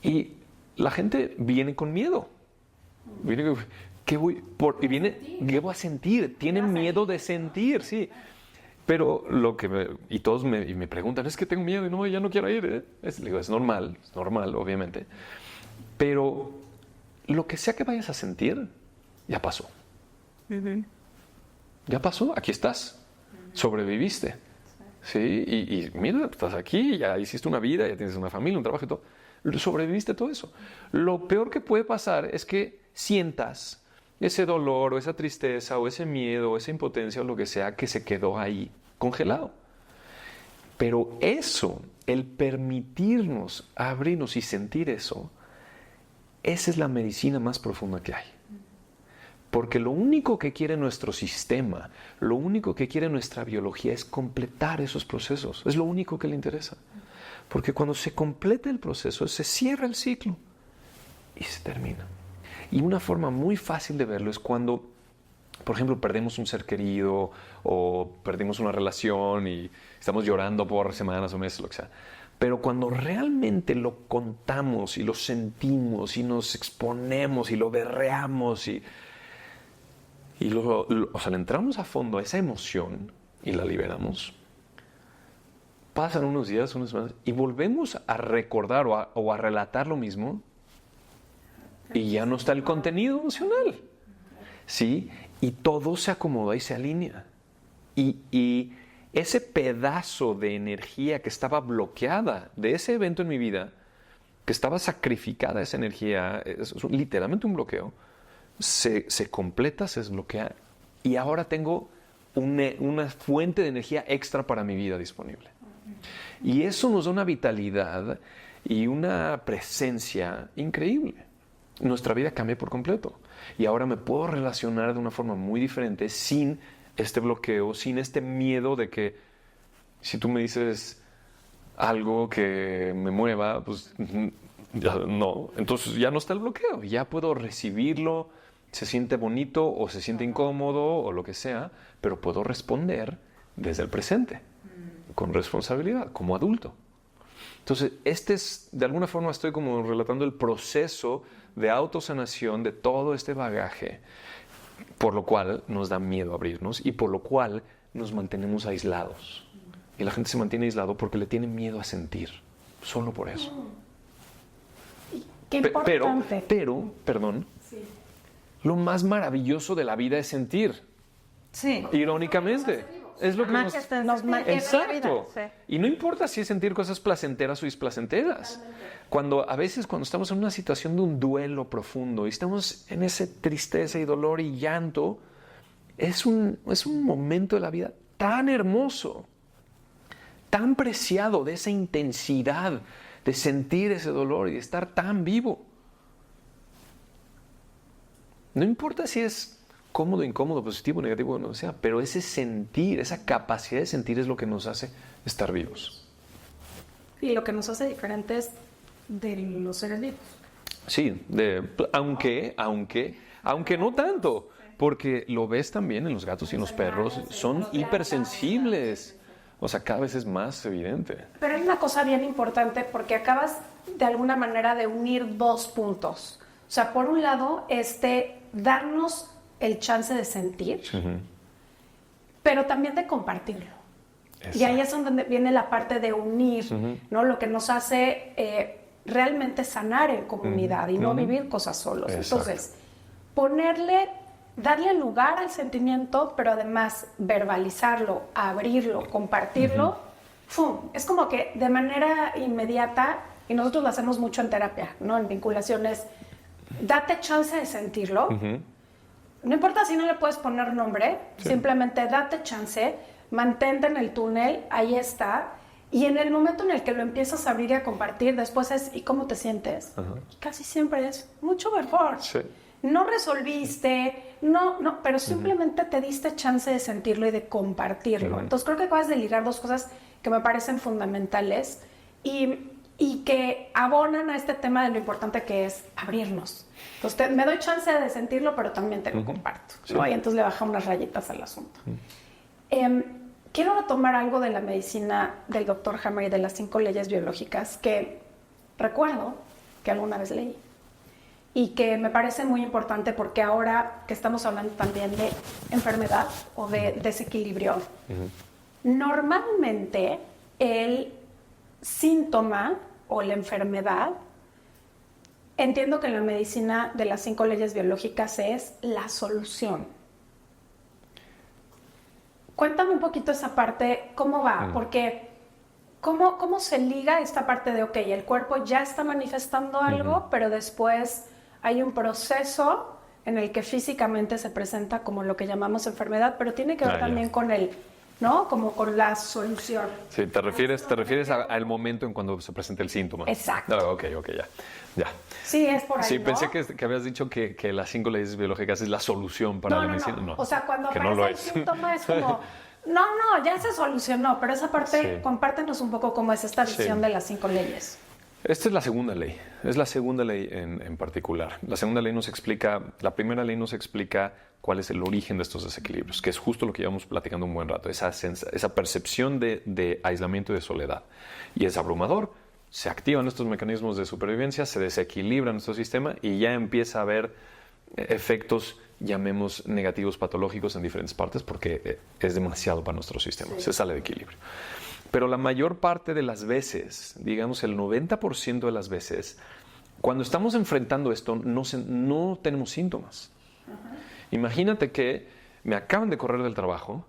Y la gente viene con miedo. ¿Qué voy a sentir? Tienen miedo de sentir, sí. Pero todos me preguntan, es que tengo miedo y no, ya no quiero ir, ¿eh? Es normal, obviamente. Pero lo que sea que vayas a sentir, ya pasó. Ya pasó, aquí estás. Sobreviviste. Sí, y mira, estás aquí, ya hiciste una vida, ya tienes una familia, un trabajo y todo. Sobreviviste todo eso. Lo peor que puede pasar es que sientas ese dolor o esa tristeza o ese miedo o esa impotencia o lo que sea que se quedó ahí congelado. Pero eso, el permitirnos abrirnos y sentir eso, esa es la medicina más profunda que hay. Porque lo único que quiere nuestro sistema, lo único que quiere nuestra biología es completar esos procesos. Es lo único que le interesa. Porque cuando se completa el proceso, se cierra el ciclo y se termina. Y una forma muy fácil de verlo es cuando, por ejemplo, perdemos un ser querido o perdimos una relación y estamos llorando por semanas o meses, lo que sea. Pero cuando realmente lo contamos y lo sentimos y nos exponemos y lo berreamos y o sea, le entramos a fondo a esa emoción y la liberamos, pasan unos días, unas semanas y volvemos a recordar o a relatar lo mismo y ya no está el contenido emocional, ¿sí? Y todo se acomoda y se alinea. Y ese pedazo de energía que estaba bloqueada de ese evento en mi vida, que estaba sacrificada esa energía, es literalmente un bloqueo, se completa, se desbloquea y ahora tengo una fuente de energía extra para mi vida disponible. Y eso nos da una vitalidad y una presencia increíble. Nuestra vida cambia por completo. Y ahora me puedo relacionar de una forma muy diferente sin este bloqueo, sin este miedo de que Si tú me dices algo que me mueva, pues ya no. Entonces ya no está el bloqueo. Ya puedo recibirlo, se siente bonito o se siente incómodo o lo que sea, pero puedo responder desde el presente, con responsabilidad, como adulto. Entonces, de alguna forma estoy como relatando el proceso de autosanación de todo este bagaje, por lo cual nos da miedo abrirnos y por lo cual nos mantenemos aislados. Y la gente se mantiene aislado porque le tiene miedo a sentir, solo por eso. Qué importante. Perdón, Sí. lo más maravilloso de la vida es sentir. Sí. Irónicamente. Es lo que nos mantiene Exacto. Sí. Y no importa si es sentir cosas placenteras o displacenteras. A veces cuando estamos en una situación de un duelo profundo y estamos en esa tristeza y dolor y llanto, es un momento de la vida tan hermoso, tan preciado, de esa intensidad de sentir ese dolor y de estar tan vivo. No importa si es cómodo, incómodo, positivo, negativo, no sea, pero ese sentir, esa capacidad de sentir es lo que nos hace estar vivos. Y lo que nos hace diferentes de los seres vivos. Sí, aunque no tanto, porque lo ves también en los gatos y en los perros, son hipersensibles. O sea, cada vez es más evidente. Pero hay una cosa bien importante porque acabas de alguna manera de unir dos puntos. O sea, por un lado, darnos el chance de sentir, pero también de compartirlo. Exacto. Y ahí es donde viene la parte de unir, ¿no? Lo que nos hace realmente sanar en comunidad y no vivir cosas solos. Exacto. Entonces, darle lugar al sentimiento, pero además verbalizarlo, abrirlo, compartirlo, ¡fum! Es como que de manera inmediata, y nosotros lo hacemos mucho en terapia, ¿no? En vinculaciones, date chance de sentirlo. No importa si no le puedes poner nombre, simplemente date chance, mantente en el túnel, ahí está. Y en el momento en el que lo empiezas a abrir y a compartir, después es, ¿y cómo te sientes? Y casi siempre es mucho mejor. Sí. No resolviste, pero simplemente te diste chance de sentirlo y de compartirlo. Entonces creo que acabas de ligar dos cosas que me parecen fundamentales y que abonan a este tema de lo importante que es abrirnos. Entonces me doy chance de sentirlo, pero también te lo comparto, ¿no? Y entonces le baja unas rayitas al asunto. Quiero retomar algo de la medicina del Dr. Hammer y de las 5 leyes biológicas que recuerdo que alguna vez leí y que me parece muy importante porque ahora que estamos hablando también de enfermedad o de desequilibrio, normalmente el síntoma o la enfermedad, entiendo que en la medicina de las 5 leyes biológicas es la solución. Cuéntame un poquito esa parte, ¿cómo va? Porque ¿cómo se liga esta parte de, ok, el cuerpo ya está manifestando algo, pero después hay un proceso en el que físicamente se presenta como lo que llamamos enfermedad, pero tiene que ver también con el, ¿no? Como con la solución. Sí, te refieres al momento en cuando se presenta el síntoma. Exacto. Ok, ya. Sí, es por ahí, sí, ¿no? Pensé que habías dicho que las 5 leyes biológicas es la solución para la medicina. No. O sea, cuando aparece no el síntoma es como, ya se solucionó, pero esa parte, compártenos un poco cómo es esta visión de las 5 leyes. Esta es la segunda ley, en particular. La primera ley nos explica cuál es el origen de estos desequilibrios, que es justo lo que llevamos platicando un buen rato, esa percepción de aislamiento y de soledad. Y es abrumador, se activan estos mecanismos de supervivencia, se desequilibra nuestro sistema y ya empieza a haber efectos, llamemos negativos patológicos en diferentes partes porque es demasiado para nuestro sistema, se sale de equilibrio. Pero la mayor parte de las veces, digamos el 90% de las veces, cuando estamos enfrentando esto, no tenemos síntomas. Imagínate que me acaban de correr del trabajo,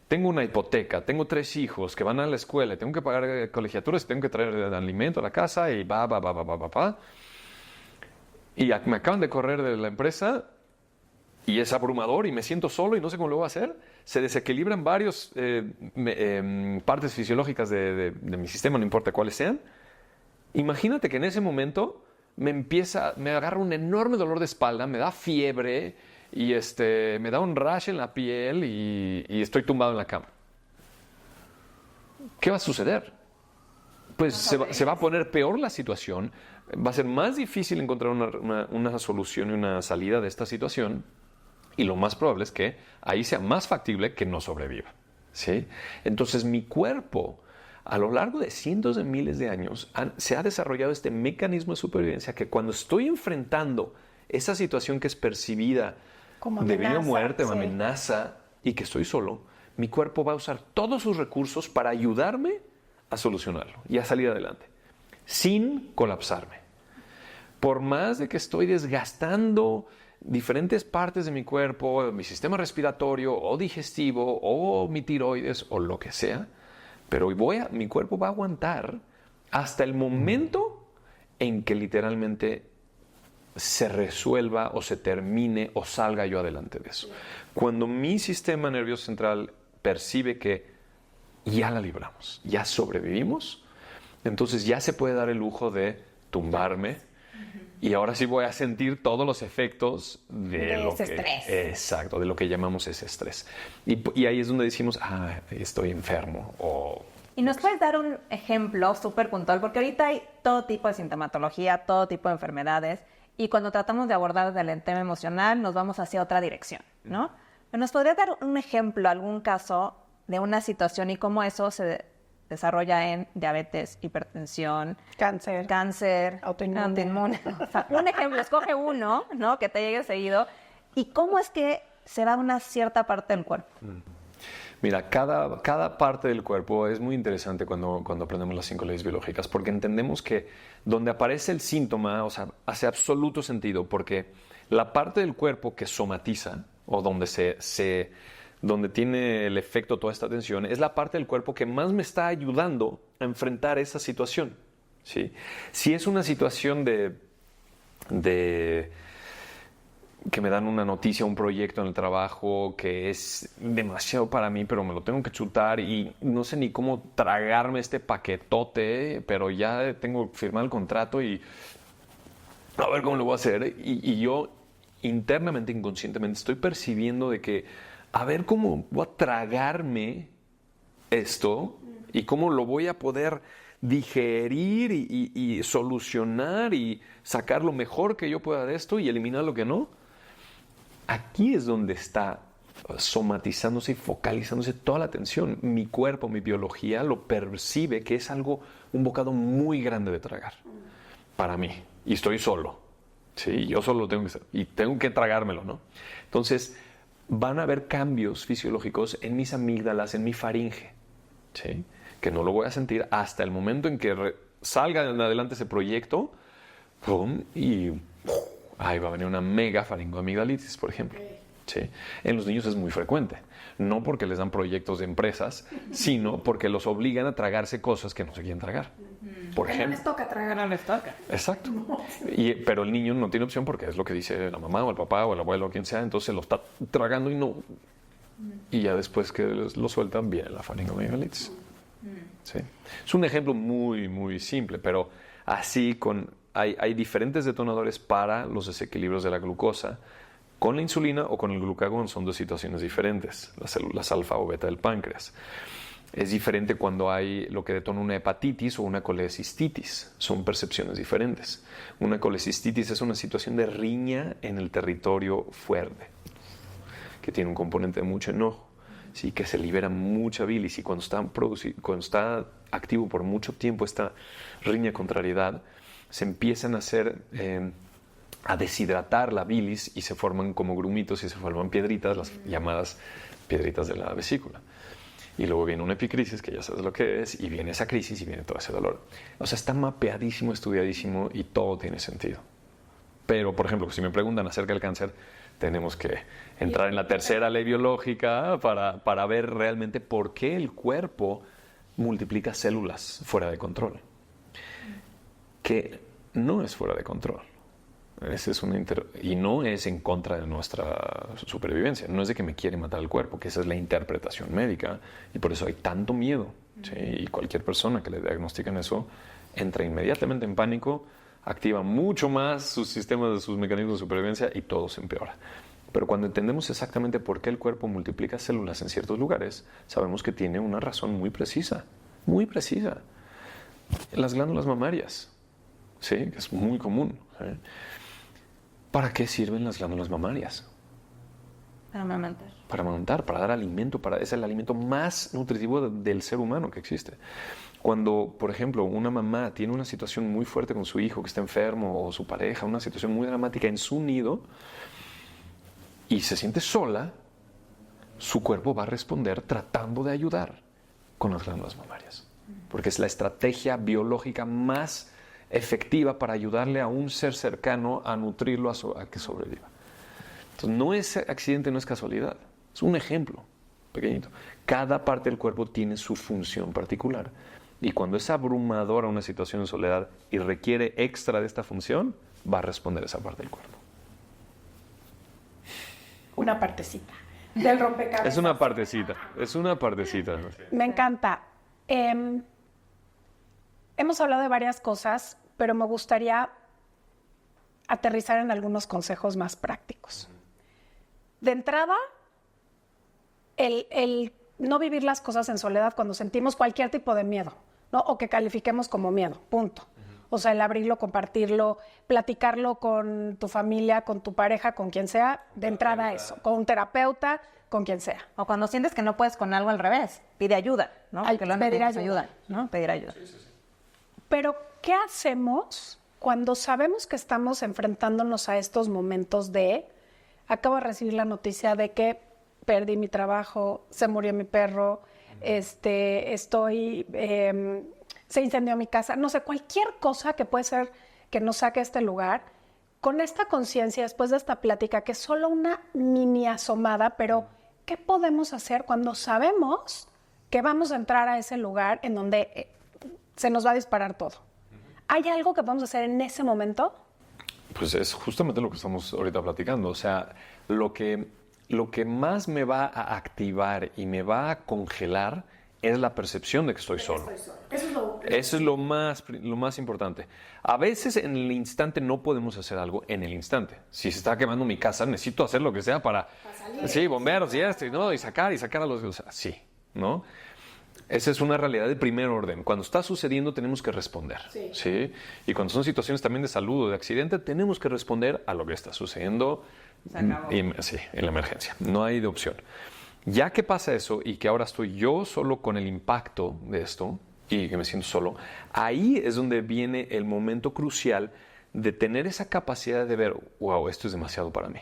tengo una hipoteca, tengo 3 hijos que van a la escuela, tengo que pagar colegiaturas, tengo que traer alimento a la casa y y me acaban de correr de la empresa y es abrumador y me siento solo y no sé cómo lo voy a hacer. Se desequilibran varias partes fisiológicas de mi sistema, no importa cuáles sean. Imagínate que en ese momento me agarra un enorme dolor de espalda, me da fiebre y me da un rash en la piel y estoy tumbado en la cama. ¿qué va a suceder? Pues se va a poner peor la situación, va a ser más difícil encontrar una solución y una salida de esta situación, y lo más probable es que ahí sea más factible que no sobreviva, ¿sí? Entonces mi cuerpo, a lo largo de cientos de miles de años, se ha desarrollado este mecanismo de supervivencia que cuando estoy enfrentando esa situación que es percibida como de vida o muerte, sí. amenaza, y que estoy solo, mi cuerpo va a usar todos sus recursos para ayudarme a solucionarlo y a salir adelante, sin colapsarme. Por más de que estoy desgastando diferentes partes de mi cuerpo, mi sistema respiratorio o digestivo o mi tiroides o lo que sea, pero mi cuerpo va a aguantar hasta el momento en que literalmente se resuelva o se termine o salga yo adelante de eso. Cuando mi sistema nervioso central percibe que ya la libramos, ya sobrevivimos, entonces ya se puede dar el lujo de tumbarme. Y ahora sí voy a sentir todos los efectos de lo ese que... estrés. Exacto, de lo que llamamos ese estrés. Y ahí es donde decimos, estoy enfermo. ¿Y nos puedes dar un ejemplo súper puntual? Porque ahorita hay todo tipo de sintomatología, todo tipo de enfermedades, y cuando tratamos de abordar desde el tema emocional nos vamos hacia otra dirección, ¿no? ¿Nos podrías dar un ejemplo, algún caso de una situación y cómo eso se desarrolla en diabetes, hipertensión, cáncer, autoinmune? O sea, un ejemplo, escoge uno, ¿no? Que te llegue seguido. ¿Y cómo es que se da una cierta parte del cuerpo? Mira, cada parte del cuerpo es muy interesante cuando aprendemos las 5 leyes biológicas, porque entendemos que donde aparece el síntoma, o sea, hace absoluto sentido, porque la parte del cuerpo que somatiza, o donde tiene el efecto toda esta tensión, es la parte del cuerpo que más me está ayudando a enfrentar esa situación, ¿sí? Si es una situación de que me dan una noticia, un proyecto en el trabajo que es demasiado para mí, pero me lo tengo que chutar y no sé ni cómo tragarme este paquetote, pero ya tengo que firmar el contrato y a ver cómo lo voy a hacer. Y yo internamente, inconscientemente, estoy percibiendo de que a ver cómo voy a tragarme esto y cómo lo voy a poder digerir y solucionar y sacar lo mejor que yo pueda de esto y eliminar lo que no. Aquí es donde está somatizándose y focalizándose toda la atención. Mi cuerpo, mi biología lo percibe que es un bocado muy grande de tragar para mí. Y estoy solo. Sí, yo solo lo tengo que hacer y tengo que tragármelo, ¿no? Entonces, van a haber cambios fisiológicos en mis amígdalas, en mi faringe, ¿sí? Que no lo voy a sentir hasta el momento en que salga adelante ese proyecto, ¡pum! Y ahí va a venir una mega faringoamigdalitis, por ejemplo. ¿Sí? En los niños es muy frecuente, no porque les dan proyectos de empresas, sino porque los obligan a tragarse cosas que no se quieren tragar. Por ejemplo. No les toca tragar. No les toca. Exacto. Pero el niño no tiene opción porque es lo que dice la mamá o el papá o el abuelo o quien sea, entonces lo está tragando y no. Y ya después que lo sueltan, viene la faringoamigdalitis. ¿Sí? Es un ejemplo muy, muy simple, pero así hay diferentes detonadores para los desequilibrios de la glucosa. Con la insulina o con el glucagón son dos situaciones diferentes, las células alfa o beta del páncreas. Es diferente cuando hay lo que detona una hepatitis o una colecistitis. Son percepciones diferentes. Una colecistitis es una situación de riña en el territorio fuerte, que tiene un componente de mucho enojo, ¿sí? Que se libera mucha bilis y cuando está activo por mucho tiempo esta riña contrariedad, se empiezan a deshidratar la bilis y se forman como grumitos y se forman piedritas, las llamadas piedritas de la vesícula. Y luego viene una epicrisis, que ya sabes lo que es, y viene esa crisis y viene todo ese dolor. O sea, está mapeadísimo, estudiadísimo y todo tiene sentido. Pero, por ejemplo, si me preguntan acerca del cáncer, tenemos que entrar en la tercera ley biológica para ver realmente por qué el cuerpo multiplica células fuera de control. Que no es fuera de control. Y no es en contra de nuestra supervivencia. No es de que me quiere matar el cuerpo, que esa es la interpretación médica. Y por eso hay tanto miedo. ¿Sí? Y cualquier persona que le diagnostiquen eso entra inmediatamente en pánico, activa mucho más sus sistemas, sus mecanismos de supervivencia y todo se empeora. Pero cuando entendemos exactamente por qué el cuerpo multiplica células en ciertos lugares, sabemos que tiene una razón muy precisa. muy precisa. Las glándulas mamarias, ¿sí? Que es muy común. ¿Sí? ¿Para qué sirven las glándulas mamarias? Para amamantar. Para amamantar, para dar alimento, es el alimento más nutritivo del ser humano que existe. Cuando, por ejemplo, una mamá tiene una situación muy fuerte con su hijo que está enfermo o su pareja, una situación muy dramática en su nido y se siente sola, su cuerpo va a responder tratando de ayudar con las glándulas mamarias. Porque es la estrategia biológica más efectiva para ayudarle a un ser cercano a nutrirlo a que sobreviva. Entonces, no es accidente, no es casualidad. Es un ejemplo pequeñito. Cada parte del cuerpo tiene su función particular. Y cuando es abrumadora una situación de soledad y requiere extra de esta función, va a responder esa parte del cuerpo. Una partecita del rompecabezas. Es una partecita. Me encanta. Hemos hablado de varias cosas, pero me gustaría aterrizar en algunos consejos más prácticos. De entrada, el no vivir las cosas en soledad cuando sentimos cualquier tipo de miedo, ¿no? O que califiquemos como miedo, punto. O sea, el abrirlo, compartirlo, platicarlo con tu familia, con tu pareja, con quien sea, de entrada eso, con un terapeuta, con quien sea. O cuando sientes que no puedes con algo al revés, pide ayuda, ¿no? Porque lo pedir ayuda, ¿no? Pedir ayuda. Pero, ¿qué hacemos cuando sabemos que estamos enfrentándonos a estos momentos de acabo de recibir la noticia de que perdí mi trabajo, se murió mi perro, se incendió mi casa, no sé, cualquier cosa que puede ser que nos saque a este lugar, con esta conciencia después de esta plática, que es solo una mini asomada, pero ¿qué podemos hacer cuando sabemos que vamos a entrar a ese lugar en donde se nos va a disparar todo? ¿Hay algo que podemos hacer en ese momento? Pues es justamente lo que estamos ahorita platicando. O sea, lo que más me va a activar y me va a congelar es la percepción de que estoy solo. Eso es lo más importante. A veces en el instante no podemos hacer algo en el instante. Si se está quemando mi casa, necesito hacer lo que sea para salir. Sí, bomberos y ¿no? Y sacar a los... O sea, sí, ¿no? Esa es una realidad de primer orden. Cuando está sucediendo tenemos que responder. Sí. Y cuando son situaciones también de salud o de accidente, tenemos que responder a lo que está sucediendo en la emergencia. No hay de opción. Ya que pasa eso y que ahora estoy yo solo con el impacto de esto y que me siento solo, ahí es donde viene el momento crucial de tener esa capacidad de ver, wow, esto es demasiado para mí.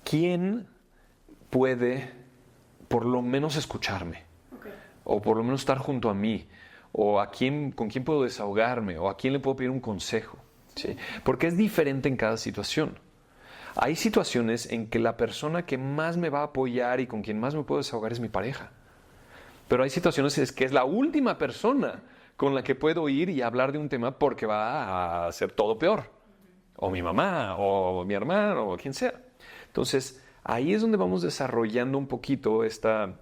¿Quién puede por lo menos escucharme? O por lo menos estar junto a mí, o con quién puedo desahogarme, o a quién le puedo pedir un consejo, ¿sí? Porque es diferente en cada situación. Hay situaciones en que la persona que más me va a apoyar y con quien más me puedo desahogar es mi pareja. Pero hay situaciones en que es la última persona con la que puedo ir y hablar de un tema porque va a hacer todo peor. O mi mamá, o mi hermano, o quien sea. Entonces, ahí es donde vamos desarrollando un poquito esta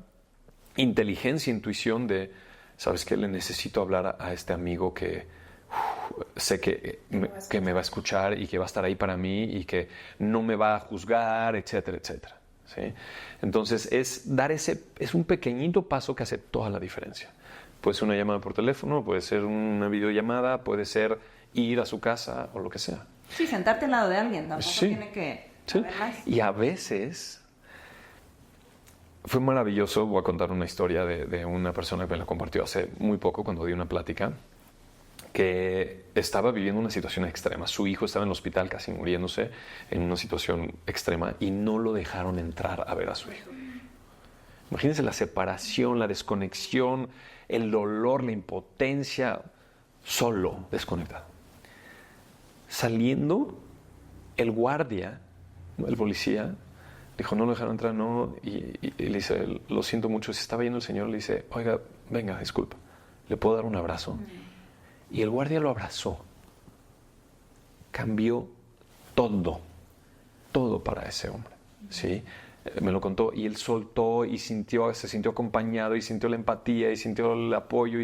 inteligencia, intuición de, ¿sabes qué? Le necesito hablar a este amigo que sé que me va a escuchar y que va a estar ahí para mí y que no me va a juzgar, etcétera, etcétera. ¿Sí? Entonces, es un pequeñito paso que hace toda la diferencia. Puede ser una llamada por teléfono, puede ser una videollamada, puede ser ir a su casa o lo que sea. Sí, sentarte al lado de alguien, tampoco tiene que haber más. Y a veces... Fue maravilloso, voy a contar una historia de una persona que me la compartió hace muy poco cuando di una plática, que estaba viviendo una situación extrema. Su hijo estaba en el hospital casi muriéndose en una situación extrema y no lo dejaron entrar a ver a su hijo. Imagínense la separación, la desconexión, el dolor, la impotencia, solo, desconectado. Saliendo, el guardia, el policía, dijo, no lo dejaron entrar, no. Y le dice, lo siento mucho. Se estaba yendo el señor, le dice, oiga, venga, disculpa, ¿le puedo dar un abrazo? Y el guardia lo abrazó. Cambió todo para ese hombre, ¿sí? Me lo contó y él soltó y se sintió acompañado y sintió la empatía y sintió el apoyo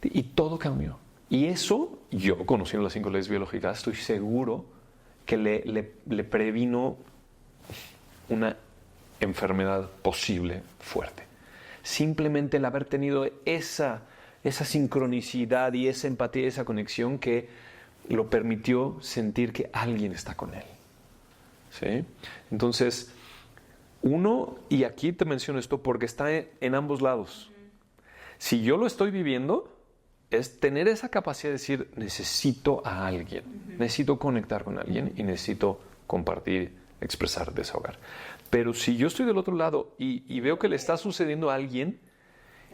y todo cambió. Y eso, yo conociendo las 5 leyes biológicas, estoy seguro que le previno una enfermedad posible fuerte. simplemente el haber tenido esa sincronicidad y esa empatía, esa conexión que lo permitió sentir que alguien está con él. ¿Sí? Entonces, uno, y aquí te menciono esto porque está en ambos lados. Si yo lo estoy viviendo, es tener esa capacidad de decir, necesito a alguien, necesito conectar con alguien y necesito compartir, expresar, desahogar. Pero si yo estoy del otro lado y veo que le está sucediendo a alguien,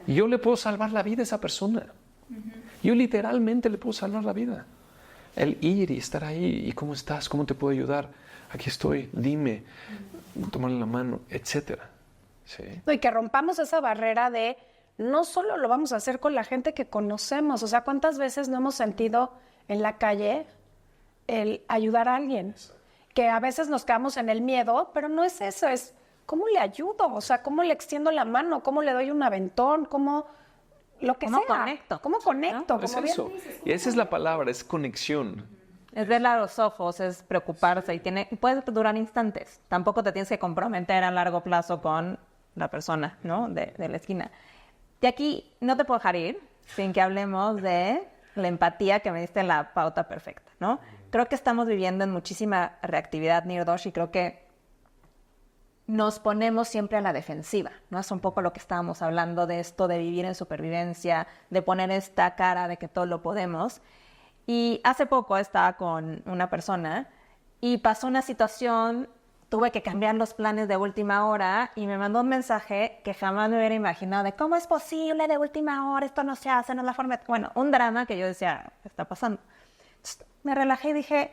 yo le puedo salvar la vida a esa persona. Yo literalmente le puedo salvar la vida. El ir y estar ahí, ¿y cómo estás? ¿Cómo te puedo ayudar? Aquí estoy, dime, tomarle la mano, etcétera. ¿Sí? Y que rompamos esa barrera de no solo lo vamos a hacer con la gente que conocemos, o sea, ¿cuántas veces no hemos sentido en la calle el ayudar a alguien? Que a veces nos quedamos en el miedo, pero no es eso, es ¿cómo le ayudo? O sea, ¿cómo le extiendo la mano? ¿Cómo le doy un aventón? ¿Cómo lo que ¿Cómo sea? conecto? ¿Cómo conecto? Es Como bien eso. dices. Y esa es la palabra, es conexión. Es verle a los ojos, es preocuparse y puede durar instantes. Tampoco te tienes que comprometer a largo plazo con la persona, ¿no? de la esquina. De aquí no te puedo dejar ir sin que hablemos de la empatía, que me diste la pauta perfecta, ¿no? Creo que estamos viviendo en muchísima reactividad, Nirdosh, y creo que nos ponemos siempre a la defensiva, ¿no? Es un poco lo que estábamos hablando de esto de vivir en supervivencia, de poner esta cara de que todo lo podemos. Y hace poco estaba con una persona y pasó una situación, tuve que cambiar los planes de última hora y me mandó un mensaje que jamás me hubiera imaginado de cómo es posible de última hora, esto no se hace, no es la forma... Bueno, un drama que yo decía, ¿qué está pasando? Entonces, me relajé y dije,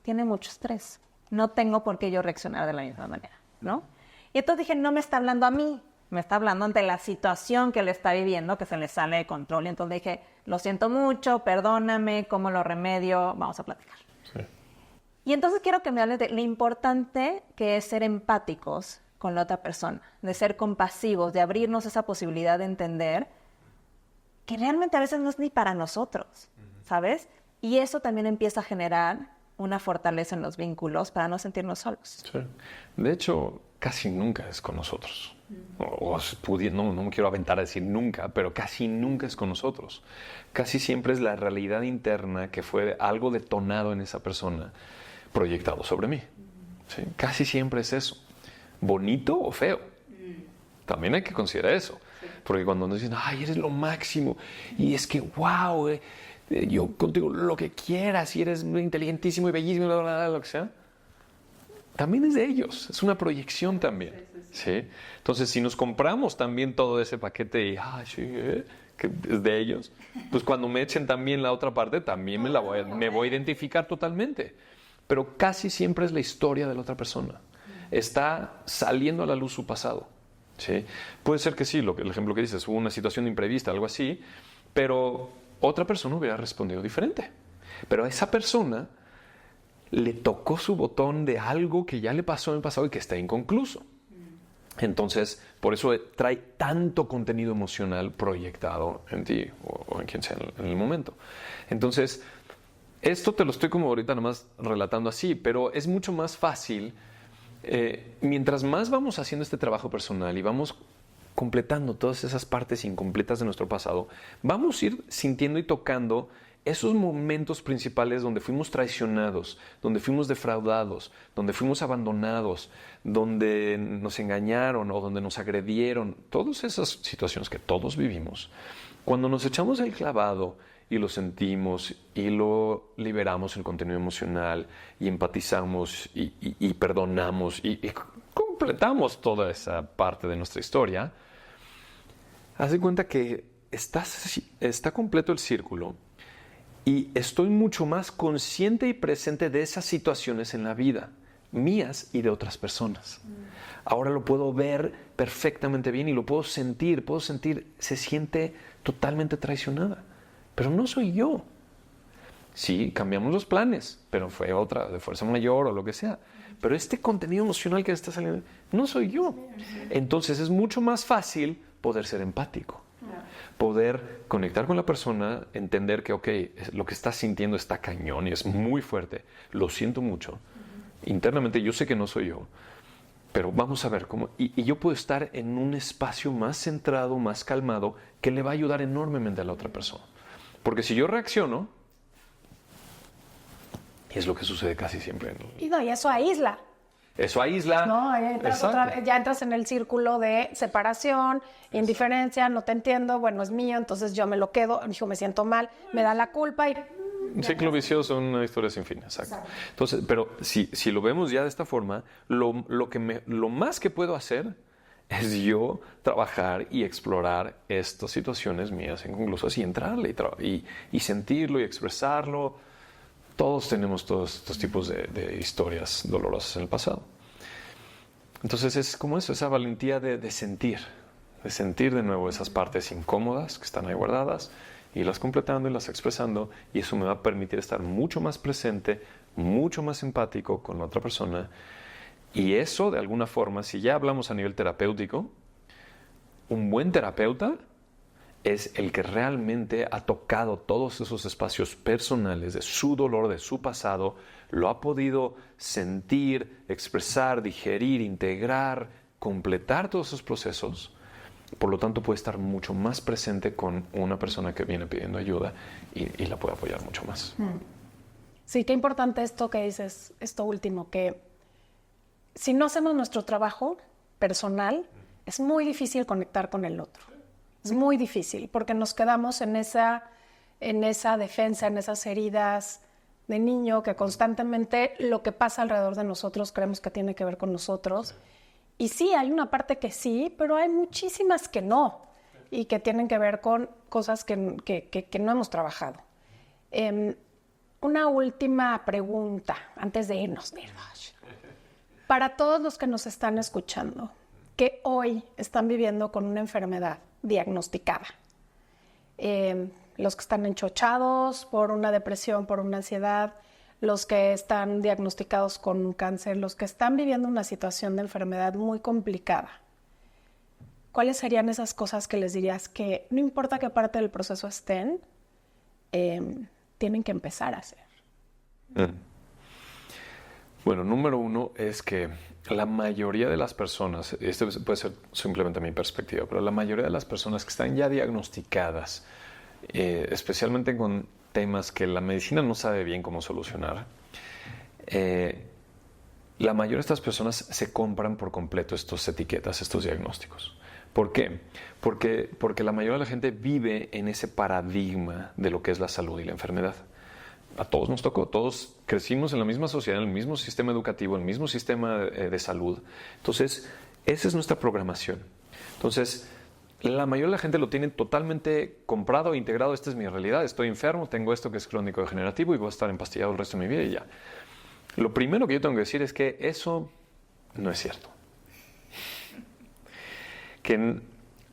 tiene mucho estrés, no tengo por qué yo reaccionar de la misma manera, ¿no? Y entonces dije, no me está hablando a mí, me está hablando ante la situación que le está viviendo, que se le sale de control. Y entonces dije, lo siento mucho, perdóname, ¿cómo lo remedio? Vamos a platicar. Sí. Y entonces quiero que me hables de lo importante que es ser empáticos con la otra persona, de ser compasivos, de abrirnos esa posibilidad de entender que realmente a veces no es ni para nosotros, ¿sabes? Y eso también empieza a generar una fortaleza en los vínculos para no sentirnos solos. Sí. De hecho, casi nunca es con nosotros. No me quiero aventar a decir nunca, pero casi nunca es con nosotros. Casi siempre es la realidad interna que fue algo detonado en esa persona proyectado sobre mí. ¿Sí? Casi siempre es eso. Bonito o feo. También hay que considerar eso. Porque cuando nos dicen, ay, eres lo máximo, y es que, wow, yo contigo lo que quieras, y eres inteligentísimo y bellísimo, bla, bla, bla, lo que sea, también es de ellos, es una proyección también. ¿Sí? Entonces, si nos compramos también todo ese paquete y, que es de ellos, pues cuando me echen también la otra parte, también me voy a identificar totalmente. Pero casi siempre es la historia de la otra persona. Está saliendo a la luz su pasado. ¿Sí? Puede ser que sí, el ejemplo que dices, hubo una situación imprevista, algo así, pero otra persona hubiera respondido diferente. Pero a esa persona le tocó su botón de algo que ya le pasó en el pasado y que está inconcluso. Entonces, por eso trae tanto contenido emocional proyectado en ti o en quien sea en el momento. Entonces, esto te lo estoy como ahorita nada más relatando así, pero es mucho más fácil. Mientras más vamos haciendo este trabajo personal y vamos completando todas esas partes incompletas de nuestro pasado, vamos a ir sintiendo y tocando esos momentos principales donde fuimos traicionados, donde fuimos defraudados, donde fuimos abandonados, donde nos engañaron o donde nos agredieron, todas esas situaciones que todos vivimos. Cuando nos echamos el clavado y lo sentimos y lo liberamos el contenido emocional y empatizamos y perdonamos y completamos toda esa parte de nuestra historia, haz de cuenta que está completo el círculo y estoy mucho más consciente y presente de esas situaciones en la vida, mías y de otras personas. Ahora lo puedo ver perfectamente bien y lo puedo sentir, se siente totalmente traicionada. Pero no soy yo. Sí, cambiamos los planes, pero fue otra de fuerza mayor o lo que sea. Pero este contenido emocional que está saliendo, no soy yo. Entonces es mucho más fácil poder ser empático. Poder conectar con la persona, entender que, ok, lo que estás sintiendo está cañón y es muy fuerte. Lo siento mucho. Internamente yo sé que no soy yo. Pero vamos a ver cómo... Y yo puedo estar en un espacio más centrado, más calmado, que le va a ayudar enormemente a la otra persona. Porque si yo reacciono, es lo que sucede casi siempre. Y eso aísla. Eso aísla. No, ya entras en el círculo de separación, indiferencia, no te entiendo, bueno, es mío, entonces yo me lo quedo, hijo, me siento mal, me da la culpa y... Un ciclo vicioso, una historia sin fin, exacto. Entonces, pero si lo vemos ya de esta forma, lo más que puedo hacer es yo trabajar y explorar estas situaciones mías inconclusas y entrarle y sentirlo y expresarlo. Todos tenemos todos estos tipos de historias dolorosas en el pasado. Entonces es como eso, esa valentía de sentir de nuevo esas partes incómodas que están ahí guardadas, y las completando y las expresando, y eso me va a permitir estar mucho más presente, mucho más empático con la otra persona. Y eso, de alguna forma, si ya hablamos a nivel terapéutico, un buen terapeuta es el que realmente ha tocado todos esos espacios personales de su dolor, de su pasado, lo ha podido sentir, expresar, digerir, integrar, completar todos esos procesos. Por lo tanto, puede estar mucho más presente con una persona que viene pidiendo ayuda y la puede apoyar mucho más. Sí, qué importante esto que dices, esto último, que si no hacemos nuestro trabajo personal, es muy difícil conectar con el otro. Es muy difícil porque nos quedamos en esa defensa, en esas heridas de niño que constantemente lo que pasa alrededor de nosotros creemos que tiene que ver con nosotros. Y sí, hay una parte que sí, pero hay muchísimas que no y que tienen que ver con cosas que no hemos trabajado. Una última pregunta antes de irnos, Nirdosh. Para todos los que nos están escuchando, que hoy están viviendo con una enfermedad diagnosticada, los que están enchochados por una depresión, por una ansiedad, los que están diagnosticados con un cáncer, los que están viviendo una situación de enfermedad muy complicada, ¿cuáles serían esas cosas que les dirías que no importa qué parte del proceso estén, tienen que empezar a hacer? Bueno, número uno es que la mayoría de las personas, esto puede ser simplemente mi perspectiva, pero la mayoría de las personas que están ya diagnosticadas, especialmente con temas que la medicina no sabe bien cómo solucionar, la mayoría de estas personas se compran por completo estas etiquetas, estos diagnósticos. ¿Por qué? Porque la mayoría de la gente vive en ese paradigma de lo que es la salud y la enfermedad. A todos nos tocó, todos crecimos en la misma sociedad, en el mismo sistema educativo, en el mismo sistema de salud. Entonces, esa es nuestra programación. Entonces, la mayoría de la gente lo tiene totalmente comprado e integrado. Esta es mi realidad, estoy enfermo, tengo esto que es crónico degenerativo y voy a estar empastillado el resto de mi vida y ya. Lo primero que yo tengo que decir es que eso no es cierto. Que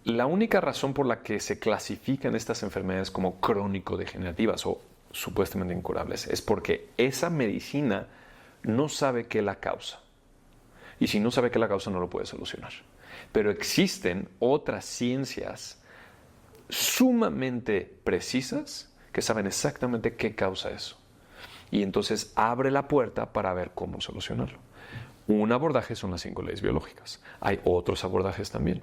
la única razón por la que se clasifican estas enfermedades como crónico-degenerativas o supuestamente incurables es porque esa medicina no sabe qué la causa. Y si no sabe qué la causa, no lo puede solucionar. Pero existen otras ciencias sumamente precisas que saben exactamente qué causa eso. Y entonces abre la puerta para ver cómo solucionarlo. Un abordaje son las 5 leyes biológicas. Hay otros abordajes también.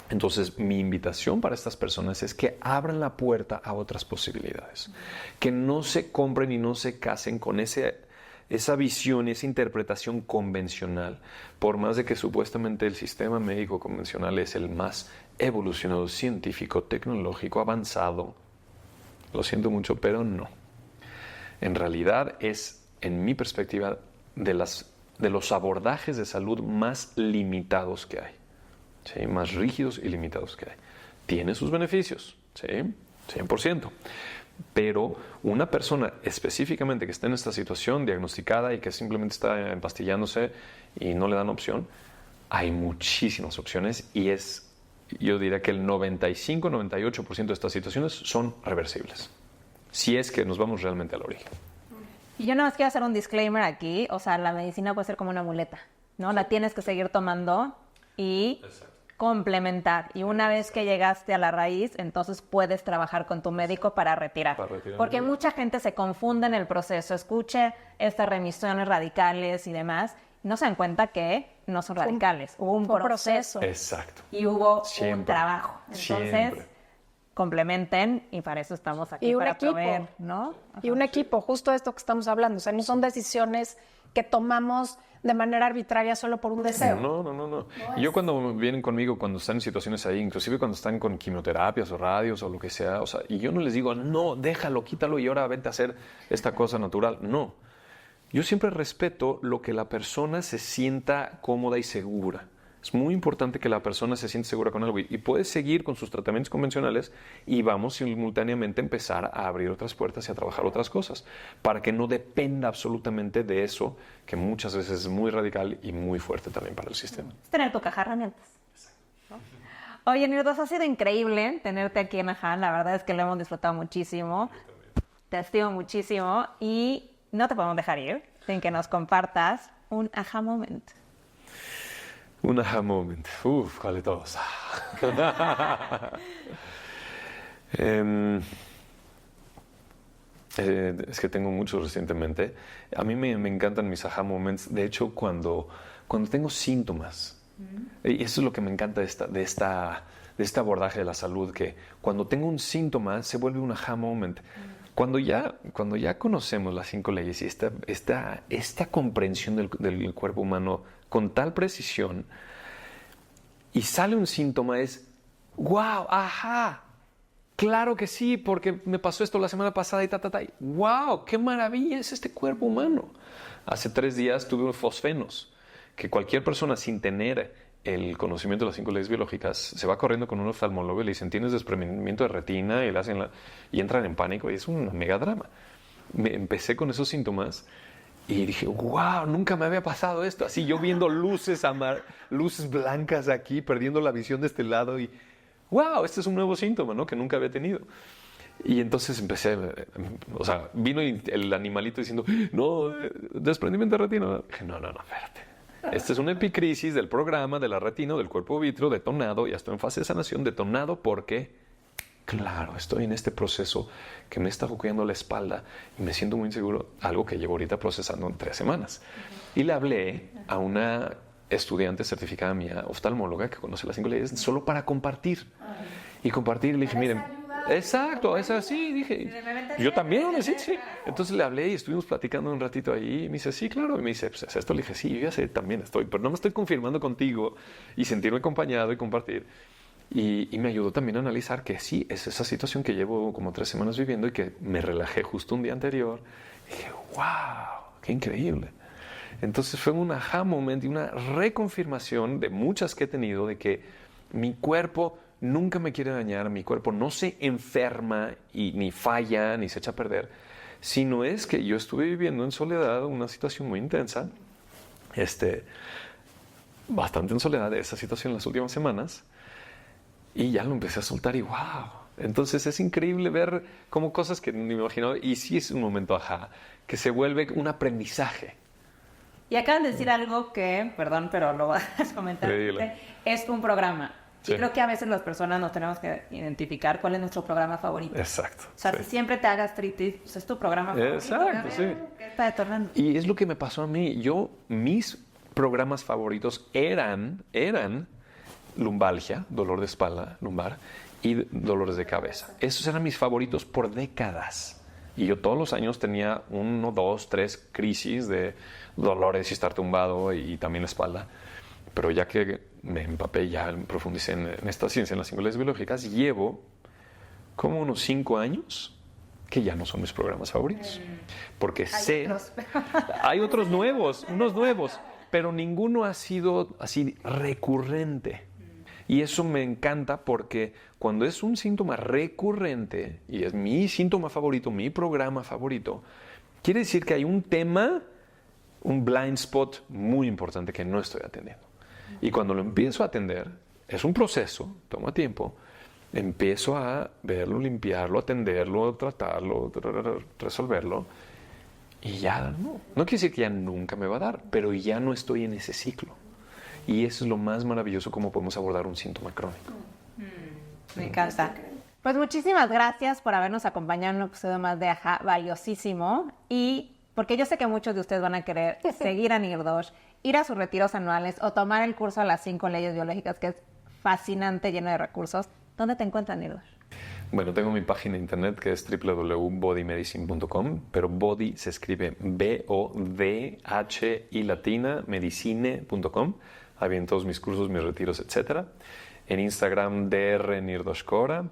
Entonces, mi invitación para estas personas es que abran la puerta a otras posibilidades. Que no se compren y no se casen con esa visión, esa interpretación convencional. Por más de que supuestamente el sistema médico convencional es el más evolucionado, científico, tecnológico, avanzado. Lo siento mucho, pero no. En realidad es, en mi perspectiva, de los abordajes de salud más limitados que hay. ¿Sí? Más rígidos y limitados que hay. Tiene sus beneficios, ¿sí? 100%. Pero una persona específicamente que está en esta situación diagnosticada y que simplemente está empastillándose y no le dan opción, hay muchísimas opciones y yo diría que el 95-98% de estas situaciones son reversibles. Si es que nos vamos realmente al origen. Y yo nada más quiero hacer un disclaimer aquí, o sea, la medicina puede ser como una muleta, ¿no? La tienes que seguir tomando y complementar. Y una vez que llegaste a la raíz, entonces puedes trabajar con tu médico para retirar. Porque mucha gente se confunde en el proceso, escuche estas remisiones radicales y demás, no se dan cuenta que no son radicales. Hubo un proceso. Exacto. Y hubo un Siempre. trabajo. Entonces, Siempre. complementen y para eso estamos aquí, Y un para equipo. proveer, ¿no? Y un equipo, justo esto que estamos hablando. O sea, no son decisiones que tomamos de manera arbitraria solo por un deseo. No. Y yo cuando vienen conmigo, cuando están en situaciones ahí, inclusive cuando están con quimioterapias o radios o lo que sea, o sea, y yo no les digo, no, déjalo, quítalo y ahora vente a hacer esta cosa natural. No. Yo siempre respeto lo que la persona se sienta cómoda y segura. Es muy importante que la persona se sienta segura con algo y puede seguir con sus tratamientos convencionales y vamos simultáneamente a empezar a abrir otras puertas y a trabajar otras cosas para que no dependa absolutamente de eso que muchas veces es muy radical y muy fuerte también para el sistema. Es tener tu caja de herramientas. ¿No? Oye, Nirdos, ha sido increíble tenerte aquí en Ajá. La verdad es que lo hemos disfrutado muchísimo. Te estimo muchísimo y no te podemos dejar ir sin que nos compartas un Ajá moment. Un aha moment. Uf, ¿cuál de todos? Es que tengo muchos recientemente. A mí me encantan mis aha moments. De hecho, cuando tengo síntomas, y eso es lo que me encanta de este abordaje de la salud, que cuando tengo un síntoma se vuelve un aha moment. Cuando ya conocemos las 5 leyes y esta comprensión del cuerpo humano con tal precisión y sale un síntoma, es ¡wow! ¡Ajá! Claro que sí, porque me pasó esto la semana pasada y y ¡wow! ¡Qué maravilla es este cuerpo humano! Hace 3 días tuve fosfenos, que cualquier persona sin tener el conocimiento de las 5 leyes biológicas se va corriendo con un oftalmólogo y le dicen tienes desprendimiento de retina y entran en pánico y es un mega drama. Empecé con esos síntomas y dije, wow, nunca me había pasado esto. Así yo viendo luces blancas aquí, perdiendo la visión de este lado y wow, este es un nuevo síntoma, ¿no? Que nunca había tenido. Y entonces empecé, o sea, vino el animalito diciendo, no, desprendimiento de retina. Dije, no, espérate. Esta es una epicrisis del programa de la retina, del cuerpo vítreo, detonado, ya estoy en fase de sanación, detonado porque, claro, estoy en este proceso que me está bloqueando la espalda y me siento muy inseguro, algo que llevo ahorita procesando en 3 semanas. Y le hablé a una estudiante certificada mía, oftalmóloga, que conoce las 5 leyes, solo para compartir. Y compartir, le dije, miren, exacto, es así, dije, yo también, sí. Entonces le hablé y estuvimos platicando un ratito ahí, y me dice, sí, claro, y me dice, pues ¿es esto? Le dije, sí, yo ya sé, también estoy, pero no me estoy confirmando contigo y sentirme acompañado y compartir. Y me ayudó también a analizar que sí, es esa situación que llevo como 3 semanas viviendo y que me relajé justo un día anterior. Y dije, wow, qué increíble. Entonces fue un aha moment y una reconfirmación de muchas que he tenido de que mi cuerpo nunca me quiere dañar, mi cuerpo no se enferma y ni falla ni se echa a perder, sino es que yo estuve viviendo en soledad una situación muy intensa, bastante en soledad de esa situación en las últimas semanas, y ya lo empecé a soltar y wow. Entonces es increíble ver como cosas que ni me imaginaba, y sí es un momento ajá, que se vuelve un aprendizaje. Y acaban de decir algo que, perdón, pero lo voy a comentar, es un programa. Sí. Y creo que a veces las personas nos tenemos que identificar cuál es nuestro programa favorito. Exacto. O sea, si siempre te hagas gastritis, pues es tu programa favorito. Exacto, sí. ¿Qué está detonando? Y es lo que me pasó a mí. Mis programas favoritos eran lumbalgia, dolor de espalda, lumbar, y dolores de cabeza. Esos eran mis favoritos por décadas. Y yo todos los años tenía 1, 2, 3 crisis de dolores y estar tumbado y también la espalda. Pero ya que me empapé, ya profundicé en esta ciencia, en las 5 leyes biológicas, llevo como unos 5 años que ya no son mis programas favoritos. Porque hay otros nuevos, pero ninguno ha sido así recurrente. Y eso me encanta porque cuando es un síntoma recurrente y es mi síntoma favorito, mi programa favorito, quiere decir que hay un tema, un blind spot muy importante que no estoy atendiendo. Y cuando lo empiezo a atender, es un proceso, toma tiempo, empiezo a verlo, limpiarlo, atenderlo, tratarlo, resolverlo, y ya no quiere decir que ya nunca me va a dar, pero ya no estoy en ese ciclo. Y eso es lo más maravilloso, cómo podemos abordar un síntoma crónico. Me encanta. Pues muchísimas gracias por habernos acompañado en un episodio más de Ajá, valiosísimo. Y porque yo sé que muchos de ustedes van a querer seguir a Nirdosh, ir a sus retiros anuales o tomar el curso a las 5 leyes biológicas, que es fascinante, lleno de recursos, ¿dónde te encuentran, Nirdosh? Bueno, tengo mi página de internet que es www.bodymedicine.com, pero body se escribe B-O-D-H y latina, medicine.com. Ahí vienen todos mis cursos, mis retiros, etc. En Instagram, Dr. Nirdosh Cora.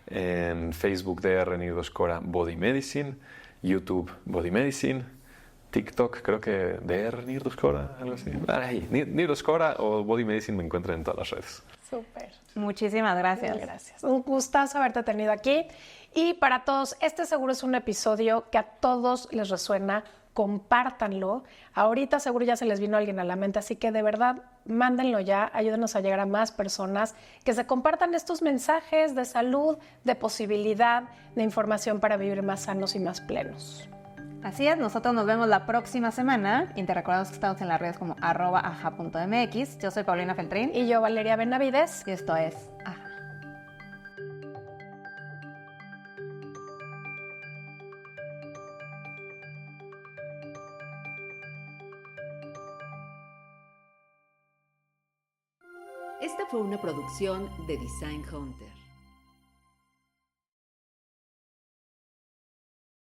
En Facebook, Dr. Nirdosh Cora Body Medicine. YouTube, Body Medicine. TikTok, creo que Dr. Nirdosh Cora, algo así. Nirdosh Cora o Body Medicine me encuentran en todas las redes. Súper. Muchísimas gracias. Gracias. Un gustazo haberte tenido aquí. Y para todos, este seguro es un episodio que a todos les resuena. Compártanlo. Ahorita seguro ya se les vino alguien a la mente, así que de verdad, mándenlo ya. Ayúdenos a llegar a más personas que se compartan estos mensajes de salud, de posibilidad, de información para vivir más sanos y más plenos. Así es, nosotros nos vemos la próxima semana y te recordamos que estamos en las redes como @aja.mx. Yo soy Paulina Feltrín Y yo, Valeria Benavides. y esto es Aja. Esta fue una producción de Design Hunter.